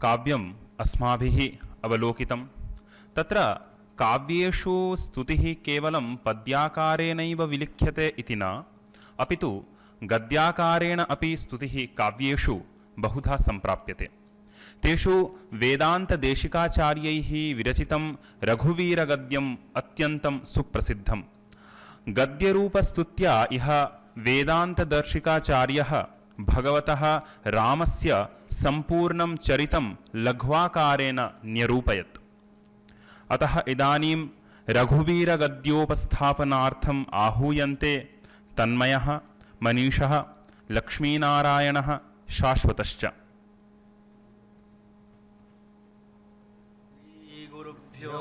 काव्यम् अस्माभिः अवलोकितं। तत्र काव्येषु स्तुतिः केवलं पद्याकारेणैव विलिख्यते इति न, अपितु गद्याकारेण अपि स्तुतिः काव्येषु बहुधा सम्प्राप्यते। तेषु वेदान्तदेशिकाचार्यैः विरचितं रघुवीरगद्यम् अत्यन्तं सुप्रसिद्धं। गद्यरूपस्तुत्या इह वेदान्तदर्शिकाचार्यः भगवतः रामस्य सम्पूर्णं चरितं लघ्वाकारेण न्यरूपयत्। अतः इदानीं रघुवीरगद्योपस्थापनार्थम् आहूयन्ते तन्मयः, मनीषः, लक्ष्मीनारायणः, शाश्वतश्च। श्रीगुरुभ्यो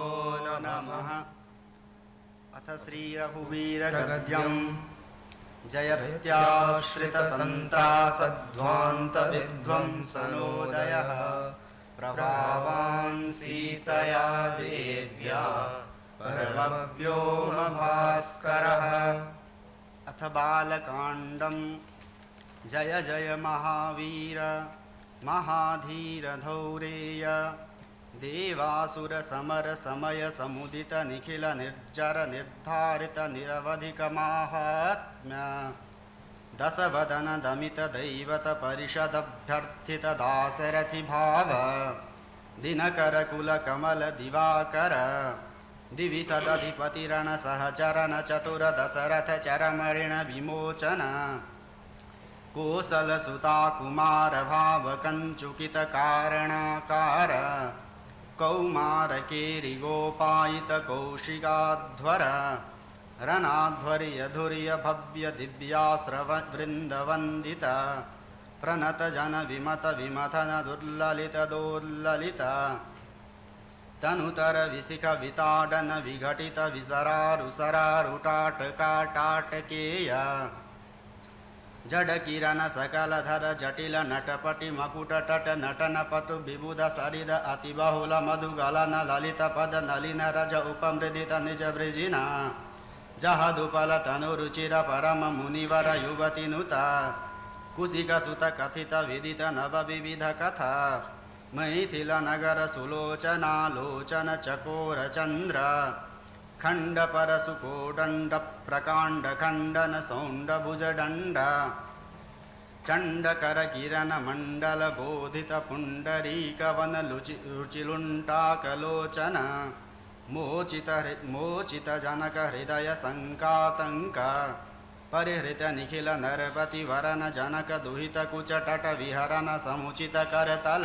नमः। अथ श्रीरघुवीरगद्यम् जयत्याश्रितसन्त्रासध्वान्तविध्वंसनोदयः प्रभावान् सीतया देव्या परमव्योमभास्करः। अथ बालकाण्डम् जय जय महावीर महाधीर धौरेय देवासुर समर समय समुदित निखिल निर्जर निर्धारित निरवधिक माहात्म्य दशवदन दमित दैवत परिषदभ्यर्थित दासरथि भाव दिनकर कुल कमल दिवाकर दिवि सदधिपतिरण सहचरण चतुर दशरथ चरमऋण विमोचन कोसल सुता कुमार भाव कंचुकित कारणाकार कौमार केरि गोपायित कौशिकाध्वर रणाध्वर्य धुर्य भव्य दिव्यास्त्र वृंदवंदित प्रणत जन विमत विमथन दुर्ललित दोर्ललित तनुतर विशिख विताडन विघटित विसरारुसरारुटाटकाटाटकेय जड किरण सकल धर जटिल नटपटि मकुट तट नटन पटु विबुध सरिद अति बहुल मधुगलन ललित पद नलिन रज उपमृदित निज वृजिना जहदुपल तनु रुचिर परम मुनिवर युवती नुता कुशिक सुत कथित विदित नव विविध कथा मैथिल नगर सुलोचना लोचन चकोर चंद्र खंड पर सुकोदंड प्रकांड खंडन सौंड भुज दंड चंड कर किरण मंडल बोधित पुंडरीक वन रुचिलुंटाकलोचन मोचित जनक हृदय संकातंक परिहृत निखिल नरपति वरन जनक दुहित कुच तट विहरन समुचित करतल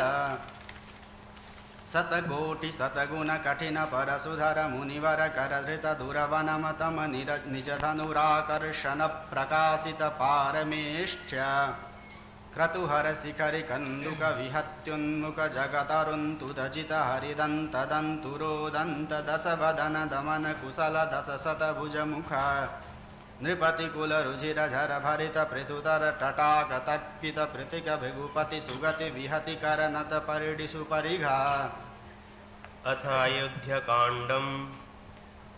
शतकोटि शतगुण कठिन परशुधर मुनिवर करधृत दुरवन मतम निज धनुराकर्षण प्रकाशित पारमेष्ठ क्रतुहर शिखरि कंदुक विहत्युन्मुख जगतरुन्तुदजित हरिदंत दंतुरोदंत दश वदन दमन कुशल दश शत भुज मुख नृपति कुल रुचिर झर भरित पृथुतर तटाक तत्पित पृथिक भृगुपति सुगति विहति करनत परिडिषु परिघा अथ अयोध्यकाण्डम्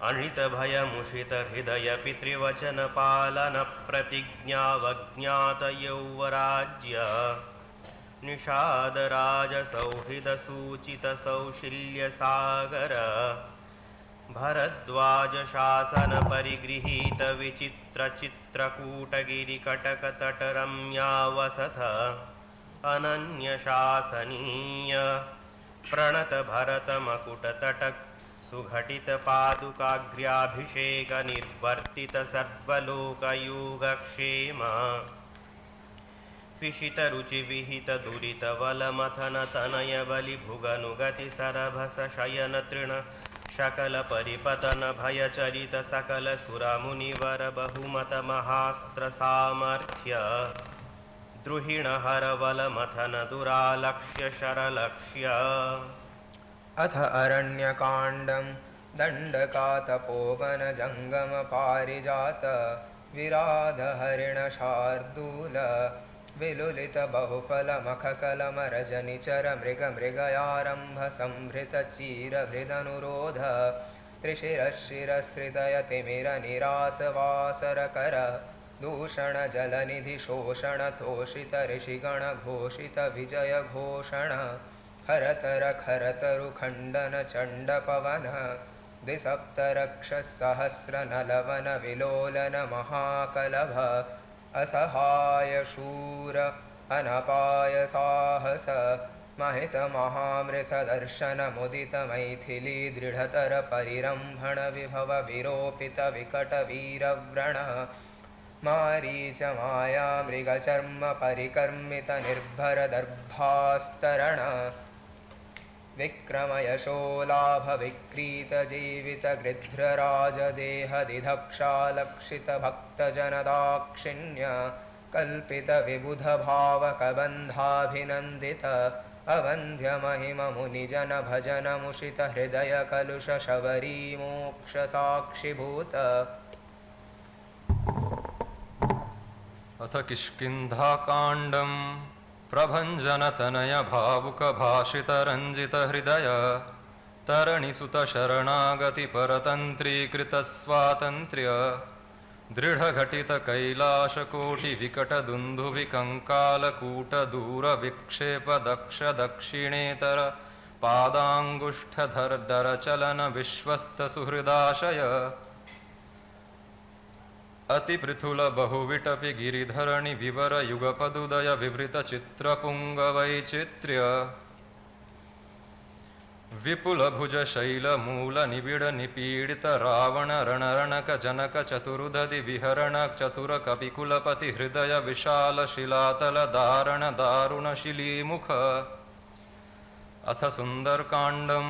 अनितभयमुषित हृदय पितृवचन पालन प्रतिज्ञावज्ञात यौवराज्य निषादराज सौहृद सूचित सौशील्य सागर भरद्वाज शासन परिगृहीत विचित्र चित्रकूटगिरि कटक तट रम्यावसथ अनन्य शासनीय प्रणत भरत मकुट तटक सुघटित पादुकाग्र्याभिषेक निर्वर्तित सर्वलोकयोगक्षेम पिशित रुचि विहित दुरित वलमथन तनय बलि भुगनुगति सरभस शयन तृण शकल परिपतन भयचरित सकल सुरमुनिवर बहुमत महास्त्र सामर्थ्य द्रुहिण हर वल मथन दुरालक्ष्य शरलक्ष्य अथ अरण्यकाण्डं दण्डकातपोवन जङ्गम पारिजात विराध हरिण शार्दूल विलुलित बहुफल मखकलम रजनिचर मृग मृगयारंभ संभृत चीर हृदनुरोध त्रिशिरशिरस्त्रितय तिमिर निरास वासर कर दूषण जलनिधि शोषण तोषित ऋषिगण घोषित विजय घोषण खरतर खरतरु खंडन चंड पवन द्विसप्तरक्ष सहस्र नलवन विलोलन महाकलभ असहाय शूर अनपाय साहस महित महामृत दर्शन मुदित मैथिली दृढ़तर परिरंभण विभव विरोपित विकट वीरव्रण मारीच माया मृगचर्म परिकर्मित निर्भर दर्भास्तरण विक्रम यशोलाभ विक्रीत जीवित गृध्रराज देह दिधक्षालक्षित भक्त जनदाक्षिण्य कल्पित विबुध भावक बंधाभिनंदित अवंध्य महिम मुनिजन भजन मुषित हृदय कलुष शबरी मोक्ष साक्षिभूत अथ किष्किन्धाकाण्डं प्रभञ्जनतनय भावुक भाषित रञ्जित हृदय तरणिसुत शरणागति परतन्त्रीकृत स्वातन्त्र्य दृढघटित कैलाश कोटि विकट दुन्दुभि कंकाल कूट दूर विक्षेप दक्ष दक्षिणेतर पादाङ्गुष्ठधरचलन विश्वस्त सुहृदाशय अतिपृथुल बहुविटपि गिरिधरणि विवर युगपदुदय विवृत चित्रपुंग वैचित्र्य विपुल भुज शैल मूल निबिड़ निपीडित रावण रणरणक जनक चतुरुदधि विहरण चतुर कपिकुलपति हृदय विशाल शिलातल दारण दारुण शिलीमुख अथ सुंदरकांडम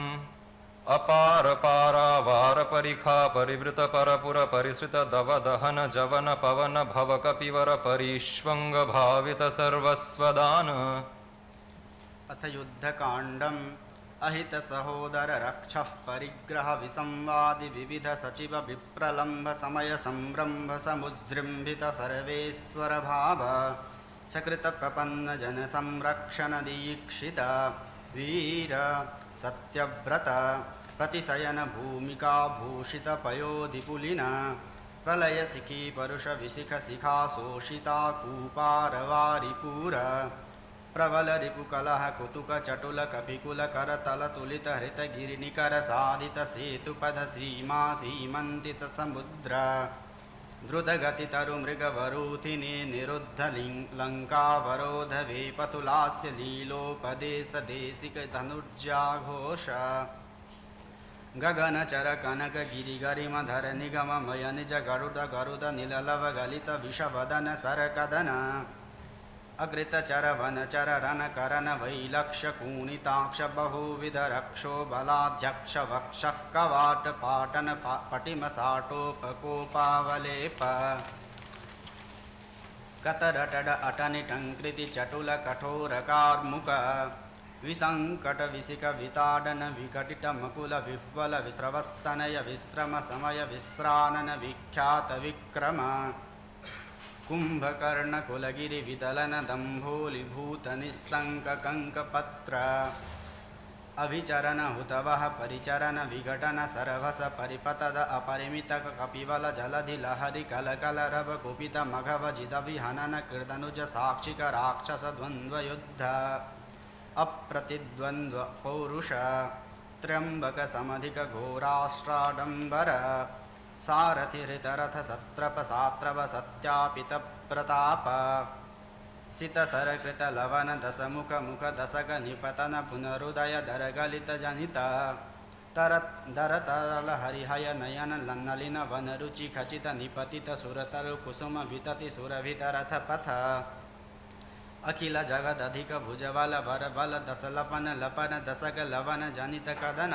अपार पारावार परिखा परिवृत परपुर परिसृत दव दहन जवन पवन भव कपिवर परिष्वंग भावित सर्वस्वदान अथ युद्धकाण्डम् अहित सहोदर रक्षः परिग्रह विसंवादि विविध सचिव विप्रलम्भ समय संरंभ समुज्जृंभित सर्वेश्वर भाव सकृत प्रपन्न जन संरक्षण दीक्षित वीर सत्यव्रत प्रतिशयन भूमिका भूषित पयोधिपुलिन प्रलय सिखी परुष विशिख शिखा शोषिता कूपारवारिपूर प्रबल रिपुकलह कुतुक चटुल कपिकुल कर तल तुलित हृत गिरिनिकर साधित सेतुपद सीमा सीमंतित समुद्र द्रुत गति तरु मृग वरूथिनी निरुद्ध लंकावरोध वेपतुलास्य लीलोपदेश देशिक धनुर्जाघोष गगन चर कनक गिरि गरिमधर निगम मय निज गरुड निललव गलित विषवदन सरकदन अकृत चर वन चर रन करन वैलक्ष कूणिताक्ष बहुविध रक्षो बलाध्यक्ष वक्ष कवाट पाटन पटिम साटोपकोपावलेप कतरटड अटनिटंकृति चटुल कठोर कार्मुक विसंकट विसिक विताडन विकटित मकुल विह्वल विस्रवस्तनय विश्रम समय विश्रानन विख्यात विक्रम कुंभकर्ण कुलगिरि विदलन दंभोलिभूत निस्संक कंकपत्र अभिचरण हुतवः परिचरण विघटन सरभस परिपतद अपरिमित कपिवल जलधि लहरि कलकल रव कुपित मघव जिद विहनन कृदनुज साक्षिक राक्षस द्वंद्व युद्ध अप्रतिद्वंद्व पौरुष त्र्यंबक समधिक घोराष्ट्राडंबर सारथि हृतरथ सत्रप सात्रव सत्यापित प्रताप सित सरकृत लवन दशमुख मुख दशक निपतन पुनरुदय दरगलित जनित दर तरल हरिहय नयन नलिन वन रुचि खचित निपतित सुरतरु कुसुम वितति सुरभितरथ पथ अखिल जगद अधिक भुजबल वर बल दशलपन लपन दशक लवन जनित कदन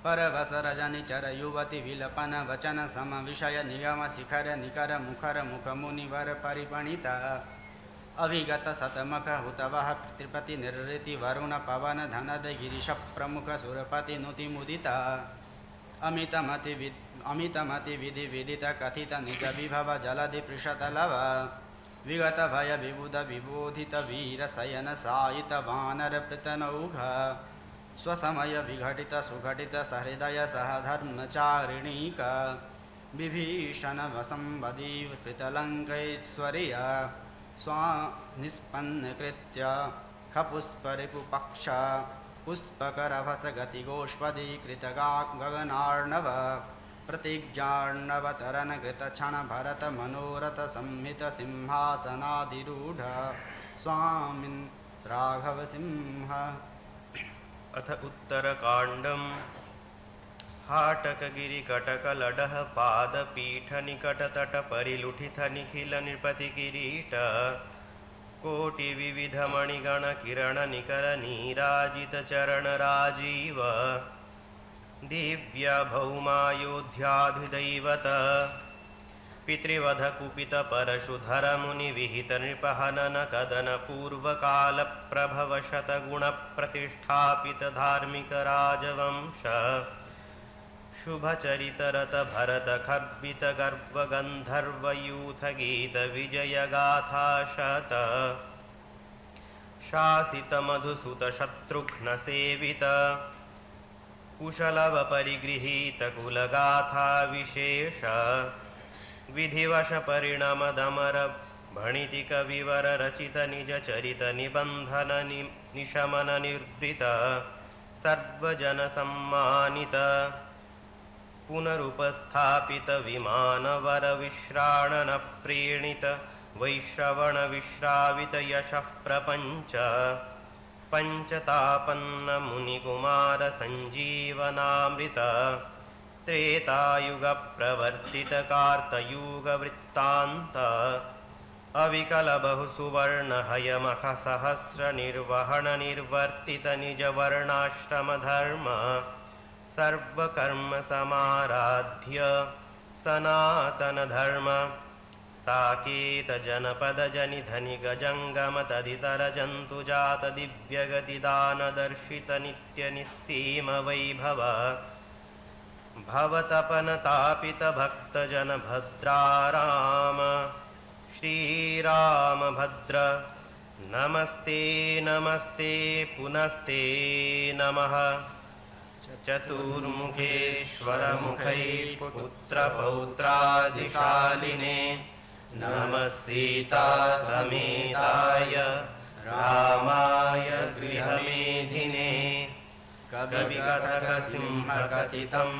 परवस रजनि चर युवति विलपन वचन सम विषय निगम शिखर निकर मुखर मुख मुनिवर परिपणित अभिगत शतमख हुतवः त्रिपति निर्ऋति वरुण पवन धनद गिरीश प्रमुख सुरपति नुति मुदित अमितमति विधि विदित कथित निज विभव जलधि पृषत लव विगत भय विबुध विबोधित वीर शयन सायित वानर पृतनौघ स्वसमय विघटित सुघटित सहृदय सहधर्मचारिणीक विभीषण वसंवदी कृतलंकैश्वर्य स्वानिष्पन्नकृत्य खपुष्परिपुपक्ष पुष्पकरभस गतिगोष्पदी कृतगा गगनार्णव प्रतिज्ञार्णवतरण कृतक्षण भरत मनोरथ संहित सिंहासनाधिरूढ़ स्वामिन् राघव सिंह। अथ उत्तरकांडम हाटकगिरि कटक लडह पाद पीठ निकट तट परिलुठित निखिल नृपति किरीट कोटि विविध मणिगण किरण निकर नीराजित चरण राजीव दिव्य भौमायोध्याधिदैवत पितृवध कुपित परशुधर मुनि विहित नृपहनन कदन पूर्व काल प्रभव शतगुण प्रतिष्ठापित धार्मिक राजवंश शुभ चरित रत भरत खर्बित गर्भ गंधर्व यूथ गीत विजय गाथा शत शासित मधुसुत शत्रुघ्न सेवित कुशलव परिगृहीत कुलगाथा विशेष विधिवश परिणम दमर भणिति कविवर रचित निज चरित निबंधन निशमन निर्वृत सर्वजनसम्मानित पुनरुपस्थापित विमानवरविश्राणनप्रीणित वैश्रवणविश्रावित यशः प्रपञ्च पञ्चतापन्नमुनिकुमार सञ्जीवनामृत त्रेतायुगप्रवर्तित कार्तयुगवृत्तान्त अविकलबहुसुवर्णहयमखसहस्रनिर्वहणनिर्वर्तित निजवर्णाश्रमधर्म सर्वकर्मसमाराध्य सनातनधर्म साकेतजनपदजनिधनिगजङ्गमतदितरजन्तुजात दिव्यगतिदानदर्शितनित्यनिस्सीमवैभव भवतपनतापितभक्तजनभद्राराम श्रीरामभद्र नमस्ते नमस्ते पुनस्ते नमः चतुर्मुखेश्वरमुखैः पुत्रपौत्रादिशालिने नमः सीतासमेताय रामाय गृहमेधिने कविकथकसिंहकथितं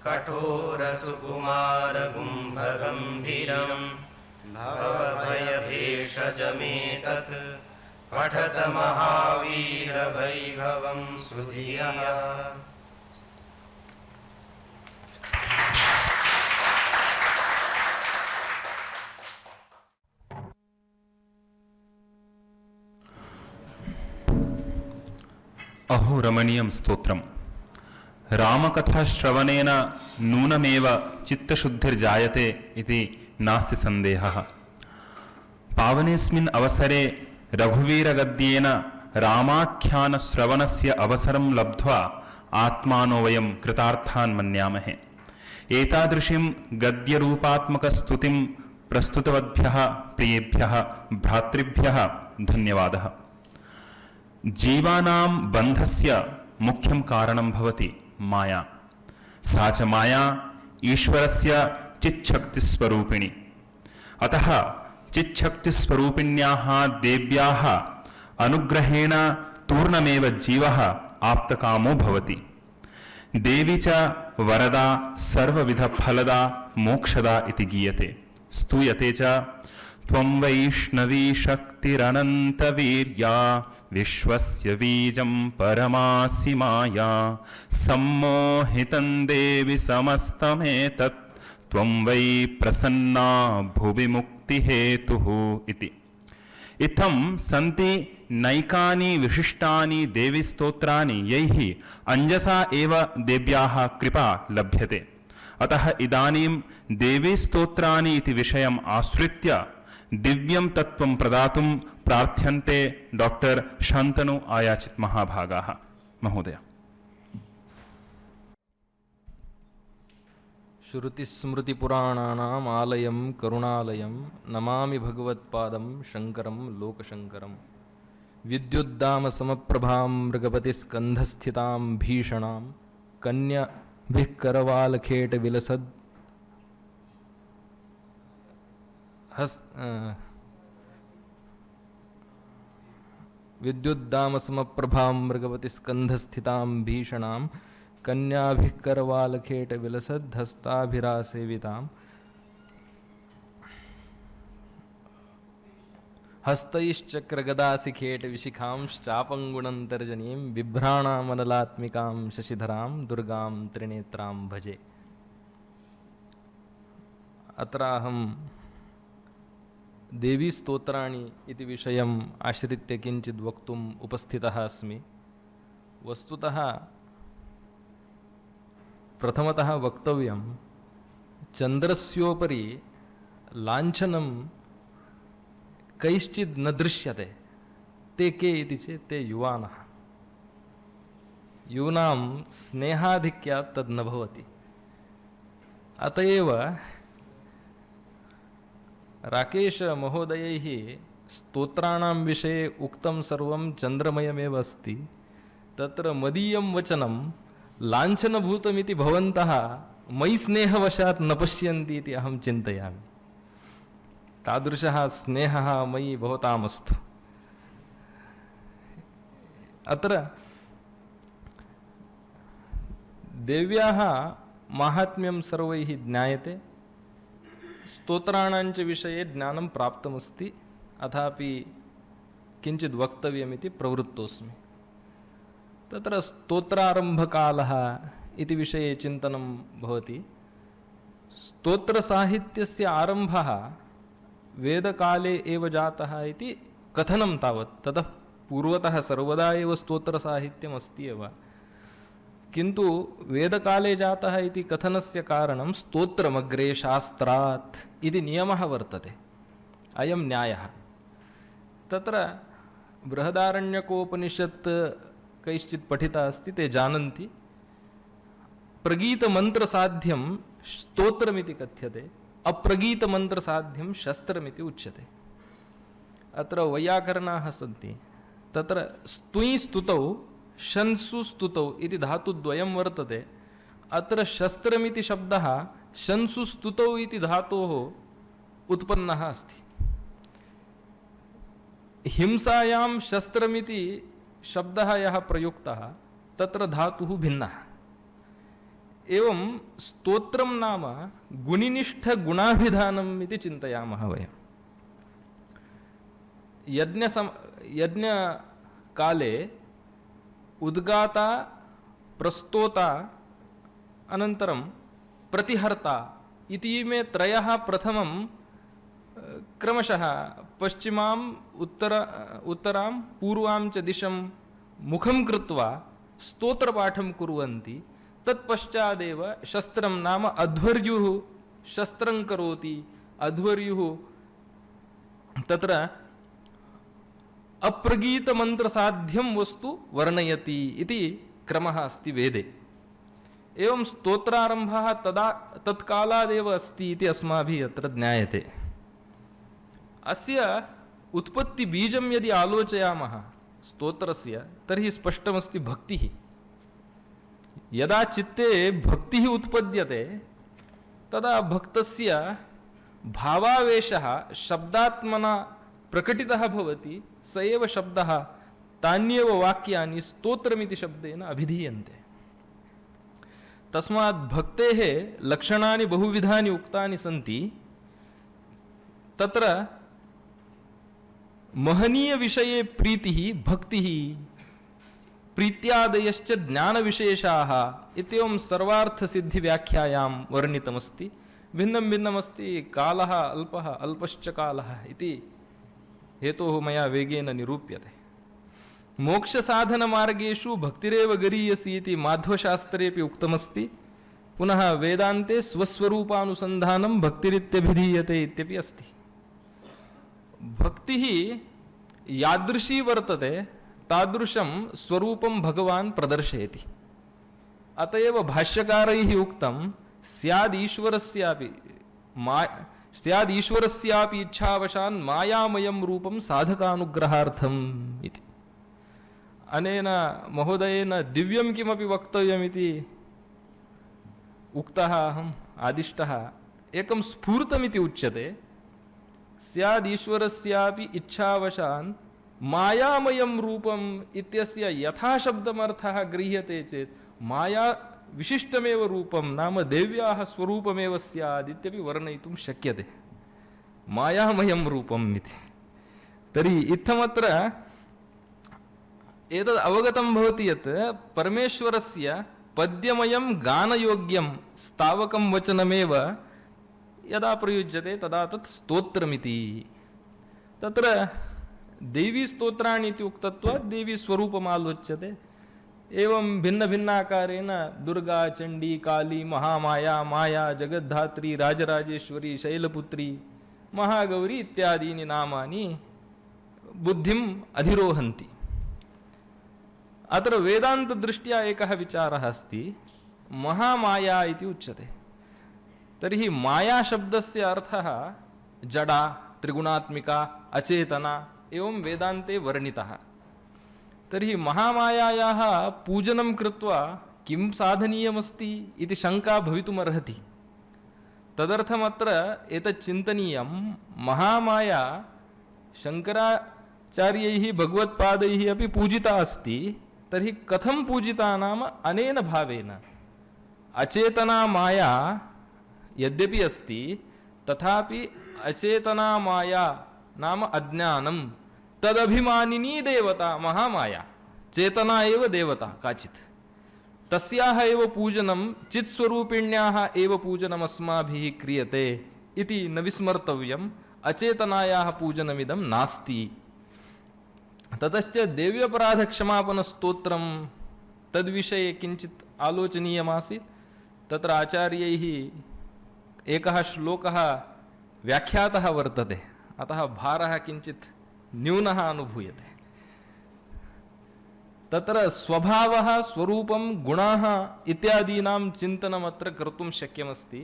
कठोरसुकुमारगुम्भगम्भीरं भवभयभेषजमेतत् पठत महावीरवैभवं सुधियः। अहो रमणीयं स्तोत्रम्। रामकथाश्रवणेन नूनमेव चित्तशुद्धिर्जायते इति नास्ति सन्देहः। पावनेऽस्मिन् अवसरे रघुवीरगद्येन रामाख्यानश्रवणस्य अवसरं लब्ध्वा आत्मानो वयं कृतार्थान् मन्यामहे। एतादृशीं गद्यरूपात्मकस्तुतिं प्रस्तुतवद्भ्यः प्रियेभ्यः भ्रातृभ्यः धन्यवादः। जीवानां बन्धस्य मुख्यं कारणं भवति माया। सा च माया ईश्वरस्य चिच्छक्तिस्वरूपिणी। अतः चिच्छक्तिस्वरूपिण्याः देव्याः अनुग्रहेण तूर्णमेव जीवः आप्तकामो भवति। देवी च वरदा सर्वविधफलदा मोक्षदा इति गीयते। स्तूयते च त्वं वैष्णवी शक्तिरनन्तवीर्या विश्वस्य बीजं परमासि माया सम्मोहितं देवि समस्तमेतत् त्वं वै प्रसन्ना भुवि मुक्तिहेतुः इति। इत्थं सन्ति नैकानि विशिष्टानि देवीस्तोत्राणि यैः अञ्जसा एव देव्याः कृपा लभ्यते। अतः इदानीं देवीस्तोत्राणि इति विषयम् आश्रित्य दिव्यं तत्त्वं प्रदातुं प्रार्थ्यन्ते डॉक्टर शान्तनु आयाचित महाभागाः महोदय। श्रुतिस्मृतिपुराणानाम् आलयं करुणालयं नमामि भगवत्पादं शङ्करं लोकशङ्करं। विद्युद्दामसमप्रभां मृगपतिस्कन्धस्थितां भीषणां कन्याभिः करवालखेटविलसद् विद्युद्दामसमप्रभां मृगपतिस्कन्धस्थितां भीषणां कन्याभिः करवालखेटविलसद्धस्ताभिरासेवितां हस्तैश्चक्रगदासिखेटविशिखांश्चापङ्गुणन्तर्जनीं बिभ्राणामनलात्मिकां शशिधरां दुर्गां त्रिनेत्रां भजे। अत्राहं देवीस्तोत्राणि इति विषयम् आश्रित्य किञ्चित् वक्तुम् उपस्थितः अस्मि। वस्तुतः प्रथमतः वक्तव्यं, चन्द्रस्योपरि लाञ्छनं कैश्चित् न दृश्यते। ते के इति चेत् ते युवानः। यूनां स्नेहाधिक्यात् तद् न भवति। अत एव राकेश महोदयैः स्तोत्राणां विषये उक्तं सर्वं चन्द्रमयमेव अस्ति। तत्र मदीयं वचनं लाञ्छनभूतमिति भवन्तः मयि स्नेहवशात् न पश्यन्ति इति अहं चिन्तयामि। तादृशः स्नेहः मयि भवतामस्तु। अत्र देव्याः माहात्म्यं सर्वैः ज्ञायते, स्तोत्राणाञ्च विषये ज्ञानं प्राप्तमस्ति, अथापि किञ्चित् वक्तव्यमिति प्रवृत्तोऽस्मि। तत्र स्तोत्रारम्भकालः इति विषये चिन्तनं भवति। स्तोत्रसाहित्यस्य आरम्भः वेदकाले एव जातः इति कथनं तावत्, ततः पूर्वतः सर्वदा एव स्तोत्रसाहित्यम् अस्ति एव, किन्तु वेदकाले जातः इति कथनस्य कारणं स्तोत्रमग्रे शास्त्रात् इति नियमः वर्तते। अयं न्यायः। तत्र बृहदारण्यकोपनिषत् कैश्चित् पठिता अस्ति, ते जानन्ति। प्रगीतमन्त्रसाध्यं स्तोत्रमिति कथ्यते, अप्रगीतमन्त्रसाध्यं शस्त्रमिति उच्यते। अत्र वैयाकरणाः सन्ति। तत्र स्तुयि स्तुतौ शंसु स्तुतौ इति धातुद्वयं वर्तते। अत्र शस्त्रमिति शब्दः शंसु स्तुतौ इति धातोः उत्पन्नः अस्ति। हिंसायां शस्त्रमिति शब्दः यः प्रयुक्तः तत्र धातुः भिन्नः। एवं स्तोत्रं नाम गुणिनिष्ठगुणाभिधानम् इति चिन्तयामः वयं। यज्ञकाले उद्गाता, प्रस्तोता, अनन्तरं प्रतिहर्ता इतीमे त्रयः प्रथमं क्रमशः पश्चिमाम् उत्तरां पूर्वां च दिशं मुखं कृत्वा स्तोत्रपाठं कुर्वन्ति। तत्पश्चादेव शस्त्रं नाम अध्वर्युः शस्त्रं करोति, अध्वर्युः तत्र अप्रगीतमन्त्रसाध्यं वस्तु वर्णयति इति क्रमः अस्ति वेदे। एवं स्तोत्रारम्भः तत्कालादेव अस्ति इति अस्माभिः अत्र ज्ञायते। अस्य उत्पत्तिबीजं यदि आलोचयामः स्तोत्रस्य, तर्हि स्पष्टमस्ति भक्तिः। यदा चित्ते भक्तिः उत्पद्यते तदा भक्तस्य भावावेशः शब्दात्मना प्रकटितः भवति। स एव शब्दः, तान्येव वाक्यानि स्तोत्रमिति शब्देन अभिधीयन्ते। तस्मात् भक्तेः लक्षणानि बहुविधानि उक्तानि सन्ति। तत्र महनीयविषये प्रीतिः भक्तिः, प्रीत्यादयश्च ज्ञानविशेषाः इत्येवं सर्वार्थसिद्धिव्याख्यायां वर्णितमस्ति। भिन्नं भिन्नमस्ति। कालः अल्पः, अल्पश्च कालः इति हेतोः मया वेगेन निरूप्यते। मोक्षसाधनमार्गेषु भक्तिरेव गरीयसी इति माध्वशास्त्रेऽपि उक्तमस्ति। पुनः वेदान्ते स्वस्वरूपानुसन्धानं भक्तिरित्यभिधीयते इत्यपि अस्ति। भक्तिः यादृशी वर्तते तादृशं स्वरूपं भगवान् प्रदर्शयति। अतएव भाष्यकारैः उक्तं स्यादीश्वरस्यापि इच्छावशान् मायामयं रूपं साधकानुग्रहार्थम् इति। अनेन महोदयेन दिव्यं किमपि वक्तव्यमिति उक्तः अहम् आदिष्टः। एकं स्फूर्तमिति उच्यते। स्यादीश्वरस्यापि इच्छावशान् मायामयं रूपम् इत्यस्य यथा शब्दमर्थः गृह्यते चेत् माया विशिष्टमेव रूपं नाम देव्याः स्वरूपमेव स्यात् इत्यपि वर्णयितुं शक्यते। मायामयं रूपम् इति। तर्हि इत्थमत्र एतद् अवगतं भवति यत् परमेश्वरस्य पद्यमयं गानयोग्यं स्थावकं वचनमेव यदा प्रयुज्यते तदा तत् स्तोत्रमिति। तत्र देवी स्तोत्राणि इति उक्तत्वात् देवी स्वरूपमालोच्यते। एवं भिन्नभिन्नाकारेण दुर्गा, चण्डी, काली, महामाया, माया, जगद्धात्री, राजराजेश्वरी, शैलपुत्री, महागौरी इत्यादीनि नामानि बुद्धिम् अधिरोहन्ति। अत्र वेदान्तदृष्ट्या एकः विचारः अस्ति। महामाया इति उच्यते। तर्हि माया शब्दस्य अर्थः जडा, त्रिगुणात्मिका, अचेतना एवं वेदान्ते वर्णितः। तर्हि महामायायाः पूजनं कृत्वा किं साधनीयमस्ति इति शङ्का भवितुमर्हति। तदर्थमत्र एतत् चिन्तनीयं, महामाया शङ्कराचार्यैः भगवत्पादैः अपि पूजिता अस्ति। तर्हि कथं पूजिता नाम अनेन भावेन, अचेतना माया यद्यपि अस्ति तथापि अचेतना माया नाम अज्ञानम तदभिमानिनी देवता महामाया चेतना एव देवता काचित् तस्याः एव पूजनं चित्स्वरूपिण्याः एव पूजनम् अस्माभिः क्रियते इति न विस्मर्तव्यम् अचेतनायाः पूजनमिदं नास्ति ततश्च देव्यपराधक्षमापनस्तोत्रं तद्विषये किञ्चित् आलोचनीयमासीत् तत्र आचार्यैः एकः श्लोकः व्याख्यातः वर्तते अतः भारः किञ्चित् न्यूनः अनुभूयते तत्र स्वभावः स्वरूपं गुणाः इत्यादीनां चिन्तनमत्र कर्तुं शक्यमस्ति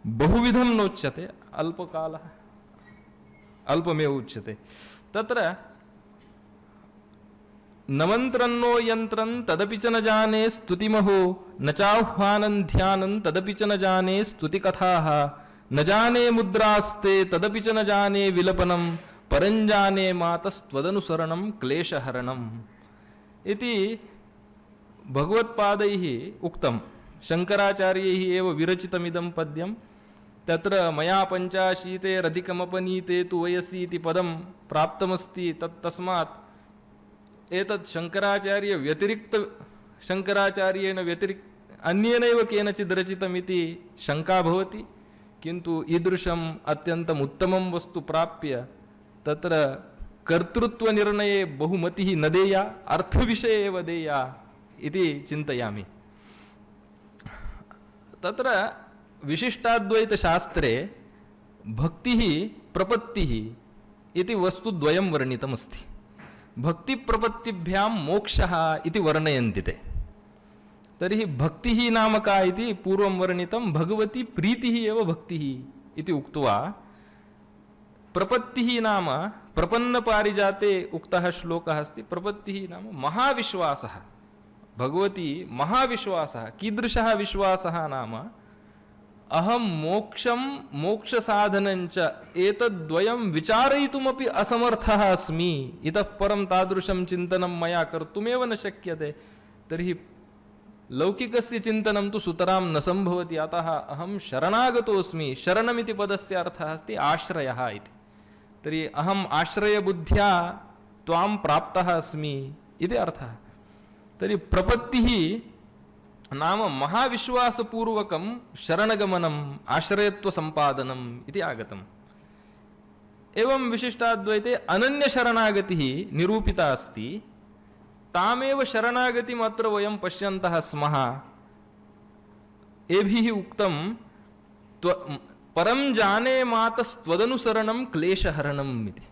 बहुविधं नोच्यते अल्पकालः अल्पमेव उच्यते तत्र नमन्त्रन्नो यन्त्रं तदपि च न जाने स्तुतिमहो न चाह्वानं ध्यानं तदपि च न जाने स्तुतिकथाः न जाने मुद्रास्ते तदपि च न जाने विलपनं परञ्जाने मातस्त्वदनुसरणं क्लेशहरणम् इति भगवत्पादैः उक्तं शङ्कराचार्यैः एव विरचितमिदं पद्यं तत्र मया पञ्चाशीतेरधिकमपनीते तु वयसि इति पदं प्राप्तमस्ति तस्मात् एतत् शङ्कराचार्येण व्यतिरिक्त अन्येनैव केनचित् रचितमिति शङ्का भवति किन्तु ईदृशम् अत्यन्तम् उत्तमं वस्तु प्राप्य तत्र कर्तृत्वनिर्णये बहुमतिः न देया अर्थविषये एव देया इति चिन्तयामि तत्र विशिष्टाद्वैतशास्त्रे भक्तिः प्रपत्तिः इति वस्तुद्वयं वर्णितमस्ति भक्तिप्रपत्तिभ्यां मोक्षः इति वर्णयन्ति ते तर्हि भक्तिः नाम का इति पूर्वं वर्णितं भगवती प्रीतिः एव भक्तिः इति उक्त्वा प्रपत्तिः नाम प्रपन्नपारिजाते उक्तः श्लोकः अस्ति प्रपत्तिः नाम महाविश्वासः भगवती महाविश्वासः कीदृशः विश्वासः नाम अहं मोक्षं मोक्षसाधनञ्च एतद्द्वयं विचारयितुमपि असमर्थः अस्मि इतः परं तादृशं चिन्तनं मया कर्तुमेव न शक्यते तर्हि लौकिकस्य चिन्तनं तु सुतरां न सम्भवति अतः अहं शरणागतोऽस्मि शरणमिति पदस्य अर्थः अस्ति आश्रयः इति तर्हि अहम् आश्रयबुद्ध्या त्वां प्राप्तः अस्मि इति अर्थः तर्हि प्रपत्तिः नाम महाविश्वासपूर्वकं शरणगमनम् आश्रयत्वसम्पादनम् इति आगतम् एवं विशिष्टाद्वैते अनन्यशरणागतिः निरूपिता अस्ति तामेव शरणागतिम् अत्र वयं पश्यन्तः स्मः एभिः उक्तं परं जाने मातस्त्वदनुसरणं क्लेशहरणम् इति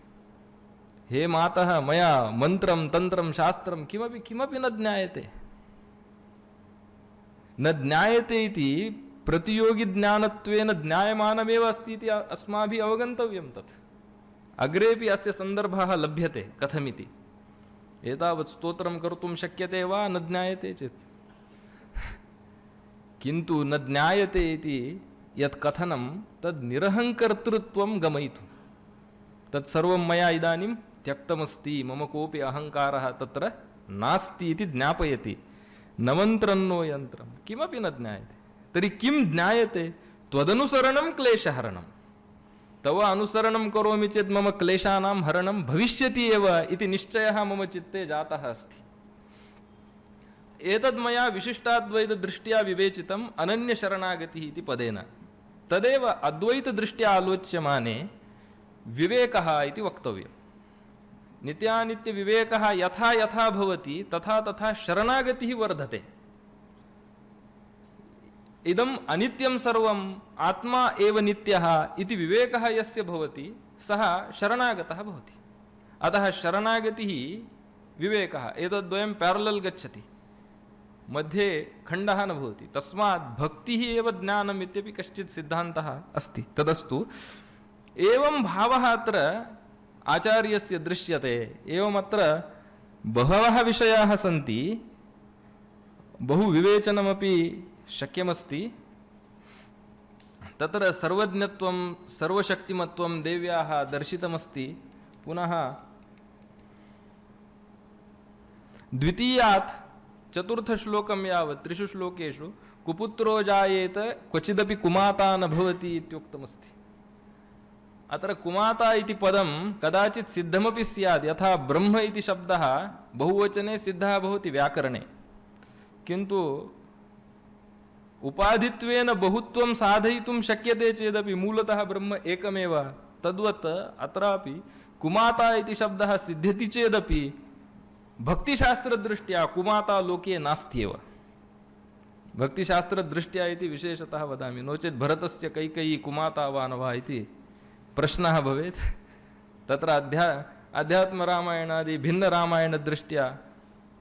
हे मातः मया मन्त्रं तन्त्रं शास्त्रं किमपि न ज्ञायते न ज्ञायते इति प्रतियोगिज्ञानत्वेन ज्ञायमानमेव अस्ति इति अस्माभिः अवगन्तव्यं तत् अग्रेपि अस्य सन्दर्भः लभ्यते कथमिति एतावत् स्तोत्रं कर्तुं शक्यते वा न ज्ञायते चेत् किन्तु न ज्ञायते इति यत् कथनं तद् निरहङ्कर्तृत्वं गमयितुं तत्सर्वं मया इदानीं त्यक्तमस्ति मम कोऽपि अहङ्कारः तत्र नास्ति इति ज्ञापयति नमन्त्रन्नो यन्त्रं किमपि न ज्ञायते तर्हि किं ज्ञायते त्वदनुसरणं क्लेशहरणं तव अनुसरणं करोमि चेत् मम क्लेशानां हरणं भविष्यति एव इति निश्चयः मम चित्ते जातः अस्ति एतद् मया विशिष्टाद्वैतदृष्ट्या विवेचितम् अनन्यशरणागतिः इति पदेन तदेव अद्वैतदृष्ट्या आलोच्यमाने विवेकः इति वक्तव्यम् नित्यानित्यविवेकः यथा यथा भवति तथा तथा शरणागतिः वर्धते इदम् अनित्यं सर्वम् आत्मा एव नित्यः इति विवेकः यस्य भवति सः शरणागतः भवति अतः शरणागतिः विवेकः एतद्द्वयं प्यारलल् गच्छति मध्ये खण्डः न भवति तस्मात् भक्तिः एव ज्ञानम् इत्यपि कश्चित् सिद्धान्तः अस्ति तदस्तु एवं भावः अत्र आचार्यस्य दृश्यते एवमत्र बहवः विषयाः सन्ति बहु विवेचनमपि शक्यमस्ति तत्र सर्वज्ञत्वं सर्वशक्तिमत्वं देव्याः दर्शितमस्ति पुनः द्वितीयात् चतुर्थश्लोकं यावत् त्रिषु श्लोकेषु कुपुत्रो जायेत क्वचिदपि कुमाता न भवति इत्युक्तमस्ति। अत्र कुमाता इति पदं कदाचित् सिद्धमपि स्यात्, यथा ब्रह्म इति शब्दः बहुवचने सिद्धः भवति व्याकरणे, किन्तु उपाधित्वेन बहुत्वं साधयितुं शक्यते चेदपि मूलतः ब्रह्म एकमेव। तद्वत् अत्रापि कुमाता इति शब्दः सिद्ध्यति चेदपि भक्तिशास्त्रदृष्ट्या कुमाता लोके नास्त्येव। भक्तिशास्त्रदृष्ट्या इति विशेषतः वदामि, नो चेत् भरतस्य कैकेयी कुमाता वा न वा इति प्रश्नः भवेत्। तत्र अध्यात्मरामायणादि भिन्नरामायणदृष्ट्या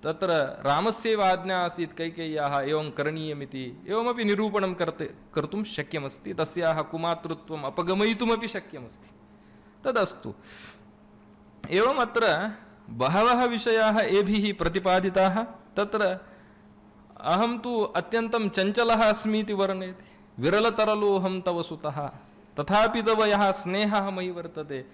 तत्र रामस्यैव आज्ञा आसीत् कैकेय्याः एवं करणीयमिति, एवमपि निरूपणं कर्तुं शक्यमस्ति, तस्याः कुमातृत्वम् अपगमयितुमपि शक्यमस्ति। तदस्तु। एवम् अत्र बहवः विषयाः एभिः प्रतिपादिताः। तत्र अहं तु अत्यन्तं चञ्चलः अस्मि इति वर्णयति, विरलतरलोऽहं तव सुतः, तथापि तव यः स्नेहः मयि वर्तते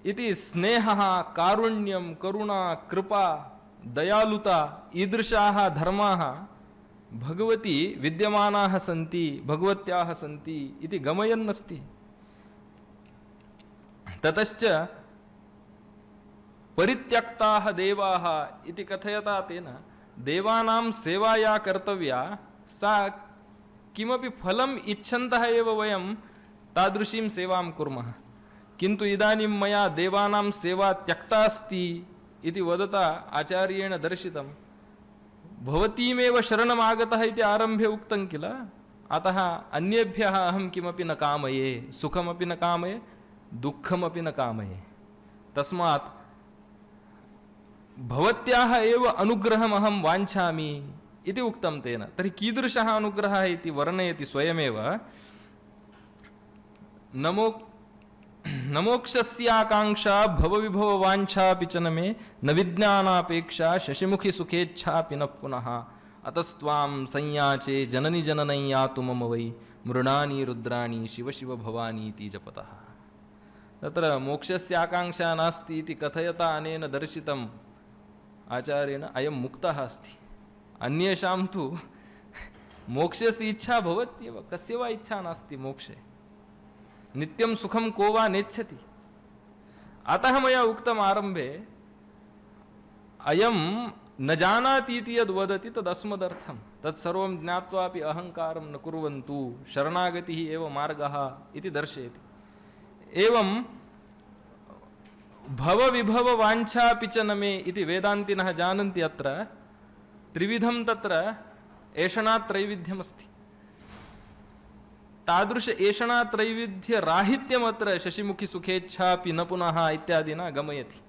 इति स्नेहः, कारुण्यं, करुणा, कृपा, दयालुता ईदृशाः धर्माः भगवती विद्यमानाः सन्ति, भगवत्याः सन्ति इति गमयन्नस्ति। ततश्च परित्यक्ताः देवाः इति कथयता तेन देवानां सेवा या कर्तव्या सा किमपि फलम् इच्छन्तः एव वयं तादृशीं सेवां कुर्मः, किन्तु इदानीं मया देवानां सेवा त्यक्ता अस्ति इति वदता आचार्येण दर्शितं। भवतीमेव शरणम् आगतः इति आरम्भे उक्तं किल, अतः अन्येभ्यः अहं किमपि न कामये, सुखमपि न कामये, दुःखमपि न कामये। तस्मात् भवत्याः एव अनुग्रहम् अहं वाञ्छामि इति उक्तं तेन। तर्हि कीदृशः अनुग्रहः इति वर्णयति स्वयमेव। नमोक्षस्याकाङ्क्षा भवविभववाञ्छापि च न मे, न विज्ञानापेक्षा शशिमुखि सुखेच्छापि न पुनः, अतस्त्वां संयाचे जननि जननं यातु मम वै, मृणानि रुद्राणि शिव शिव भवानी इति जपतः। तत्र मोक्षस्य आकाङ्क्षा नास्ति इति कथयता अनेन दर्शितम् आचार्येण अयं मुक्तः अस्ति। अन्येषां तु मोक्षस्य इच्छा भवत्येव, कस्य वा इच्छा नास्ति मोक्षे, नित्यं सुखं को वा नेच्छति। अतः मया उक्तम् आरम्भे, अयं न जानाति इति यद् वदति तदस्मदर्थं, तत्सर्वं ज्ञात्वापि अहङ्कारं न कुर्वन्तु, शरणागतिः एव मार्गः इति दर्शयति। एवं भवविभव वाञ्छापि च न मे इति वेदान्तिनः जानन्ति। अत्र त्रिविधं तत्र एषणात्रैविध्यमस्ति। तादृश एषणात्रैविध्यराहित्यमत्र शशिमुखि सुखेच्छापि न पुनः इत्यादिना गमयति।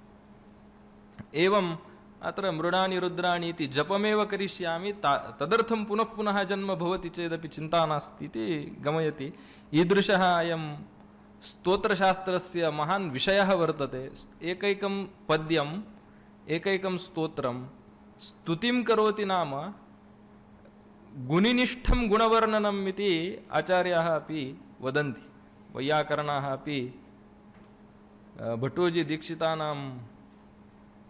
एवं अत्र मृणानि रुद्राणि इति जपमेव करिष्यामि, तदर्थं पुनः पुनः जन्म भवति चेदपि चिन्ता नास्ति इति गमयति। ईदृशः अयं स्तोत्रशास्त्रस्य महान् विषयः वर्तते। एकैकं पद्यम् एकैकं स्तोत्रं स्तुतिं करोति नाम गुणिनिष्ठं गुणवर्णनम् इति आचार्याः अपि वदन्ति, वैयाकरणाः अपि भट्टोजी दीक्षितानां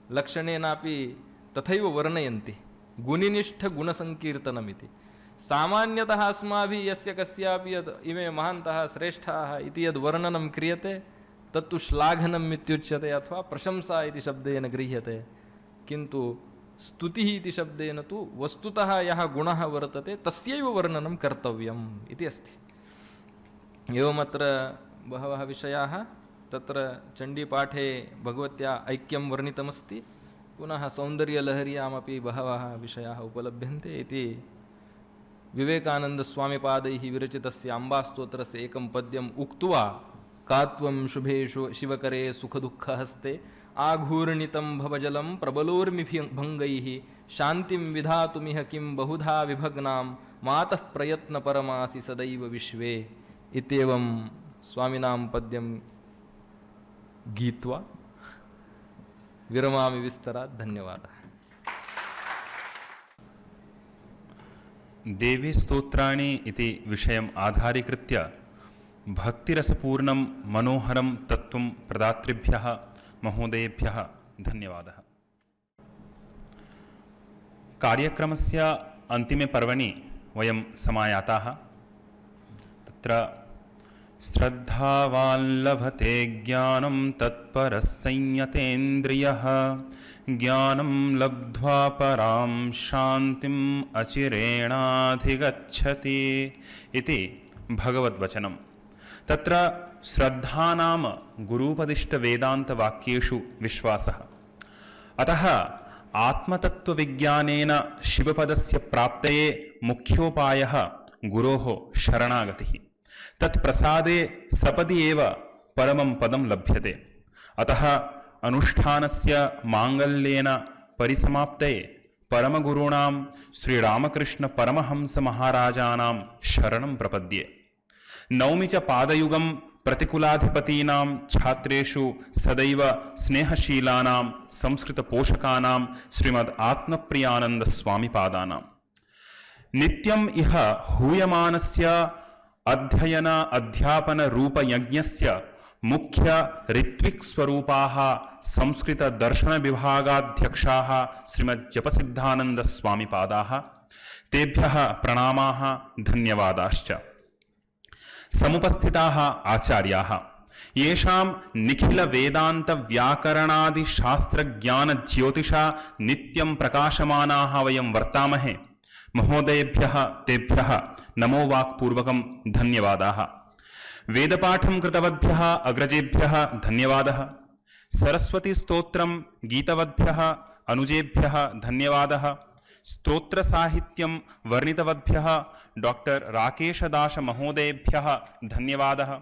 लक्षणेनापि तथैव वर्णयन्ति गुणिनिष्ठगुणसङ्कीर्तनमिति। सामान्यतः अस्माभिः यस्य कस्यापि यत् इमे महान्तः श्रेष्ठाः इति यद् वर्णनं क्रियते तत्तु श्लाघनम् इत्युच्यते अथवा प्रशंसा इति शब्देन गृह्यते, किन्तु स्तुतिः इति शब्देन तु वस्तुतः यः गुणः वर्तते तस्यैव वर्णनं कर्तव्यम् इति अस्ति। एवमत्र बहवः विषयाः, तत्र चण्डीपाठे भगवत्या ऐक्यं वर्णितमस्ति, पुनः सौन्दर्यलहर्यामपि बहवः विषयाः उपलभ्यन्ते इति विवेकानन्दस्वामिपादैः विरचितस्य अम्बास्तोत्रस्य एकं पद्यम् उक्त्वा, का त्वं शुभेषु शिवकरे सुखदुःखहस्ते, आघूर्णितं भवजलं प्रबलोर्मिभङ्गैः, शान्तिं विधातुमिह किं बहुधा विभग्नां, मातः प्रयत्नपरमासि सदैव विश्वे इत्येवं स्वामिनां पद्यं गीत्वा विरमामि विस्तरात्। धन्यवादः। देवी स्तोत्राणि इति विषयम् आधारीकृत्य भक्तिरसपूर्णं मनोहरं तत्त्वं प्रदातृभ्यः महोदयेभ्यः धन्यवादः। कार्यक्रमस्य अन्तिमे पर्वणि वयं समायाताः। तत्र श्रद्धावान् लभते ज्ञानं तत्परः संयतेन्द्रियः ज्ञानं लब्ध्वा परां शान्तिम् अचिरेणाधिगच्छति इति भगवद्वचनं। तत्र श्रद्धा नाम गुरूपदिष्टवेदान्तवाक्येषु विश्वासः। अतः आत्मतत्त्वविज्ञानेन शिवपदस्य प्राप्तये मुख्योपायः गुरोः शरणागतिः। तत्प्रसादे सपदि एव परमं पदं लभ्यते। अतः अनुष्ठानस्य माङ्गल्येन परिसमाप्तये परमगुरूणां श्रीरामकृष्णपरमहंसमहाराजानां शरणं प्रपद्ये। नौमि च पादयुगं प्रतिकूलाधिपतीनां छात्रेषु सदैव स्नेहशीलानां संस्कृतपोषकानां श्रीमद् आत्मप्रियानन्दस्वामिपादानां। नित्यम् इह हूयमानस्य अध्ययन अध्यापन रूपयज्ञस्य मुख्य ऋत्विक्स्वरूपाः संस्कृतदर्शनविभागाध्यक्षाः श्रीमज्जपसिद्धानन्दस्वामिपादाः। तेभ्यः प्रणामाः धन्यवादाश्च। समुपस्थिताः आचार्याः, येषां निखिलवेदान्तव्याकरणादिशास्त्रज्ञानज्योतिषा नित्यं प्रकाशमानाः वयं वर्तामहे, महोदयेभ्यः तेभ्यः नमो वाक्पूर्वकं धन्यवादाः। वेदपाठं कृतवद्भ्यः अग्रजेभ्यः धन्यवादः। सरस्वतीस्तोत्रं गीतवद्भ्यः अनुजेभ्यः धन्यवादः। स्तोत्रसाहित्यं वर्णितवद्भ्यः डॉक्टर राकेशदास महोदयेभ्यः धन्यवादः।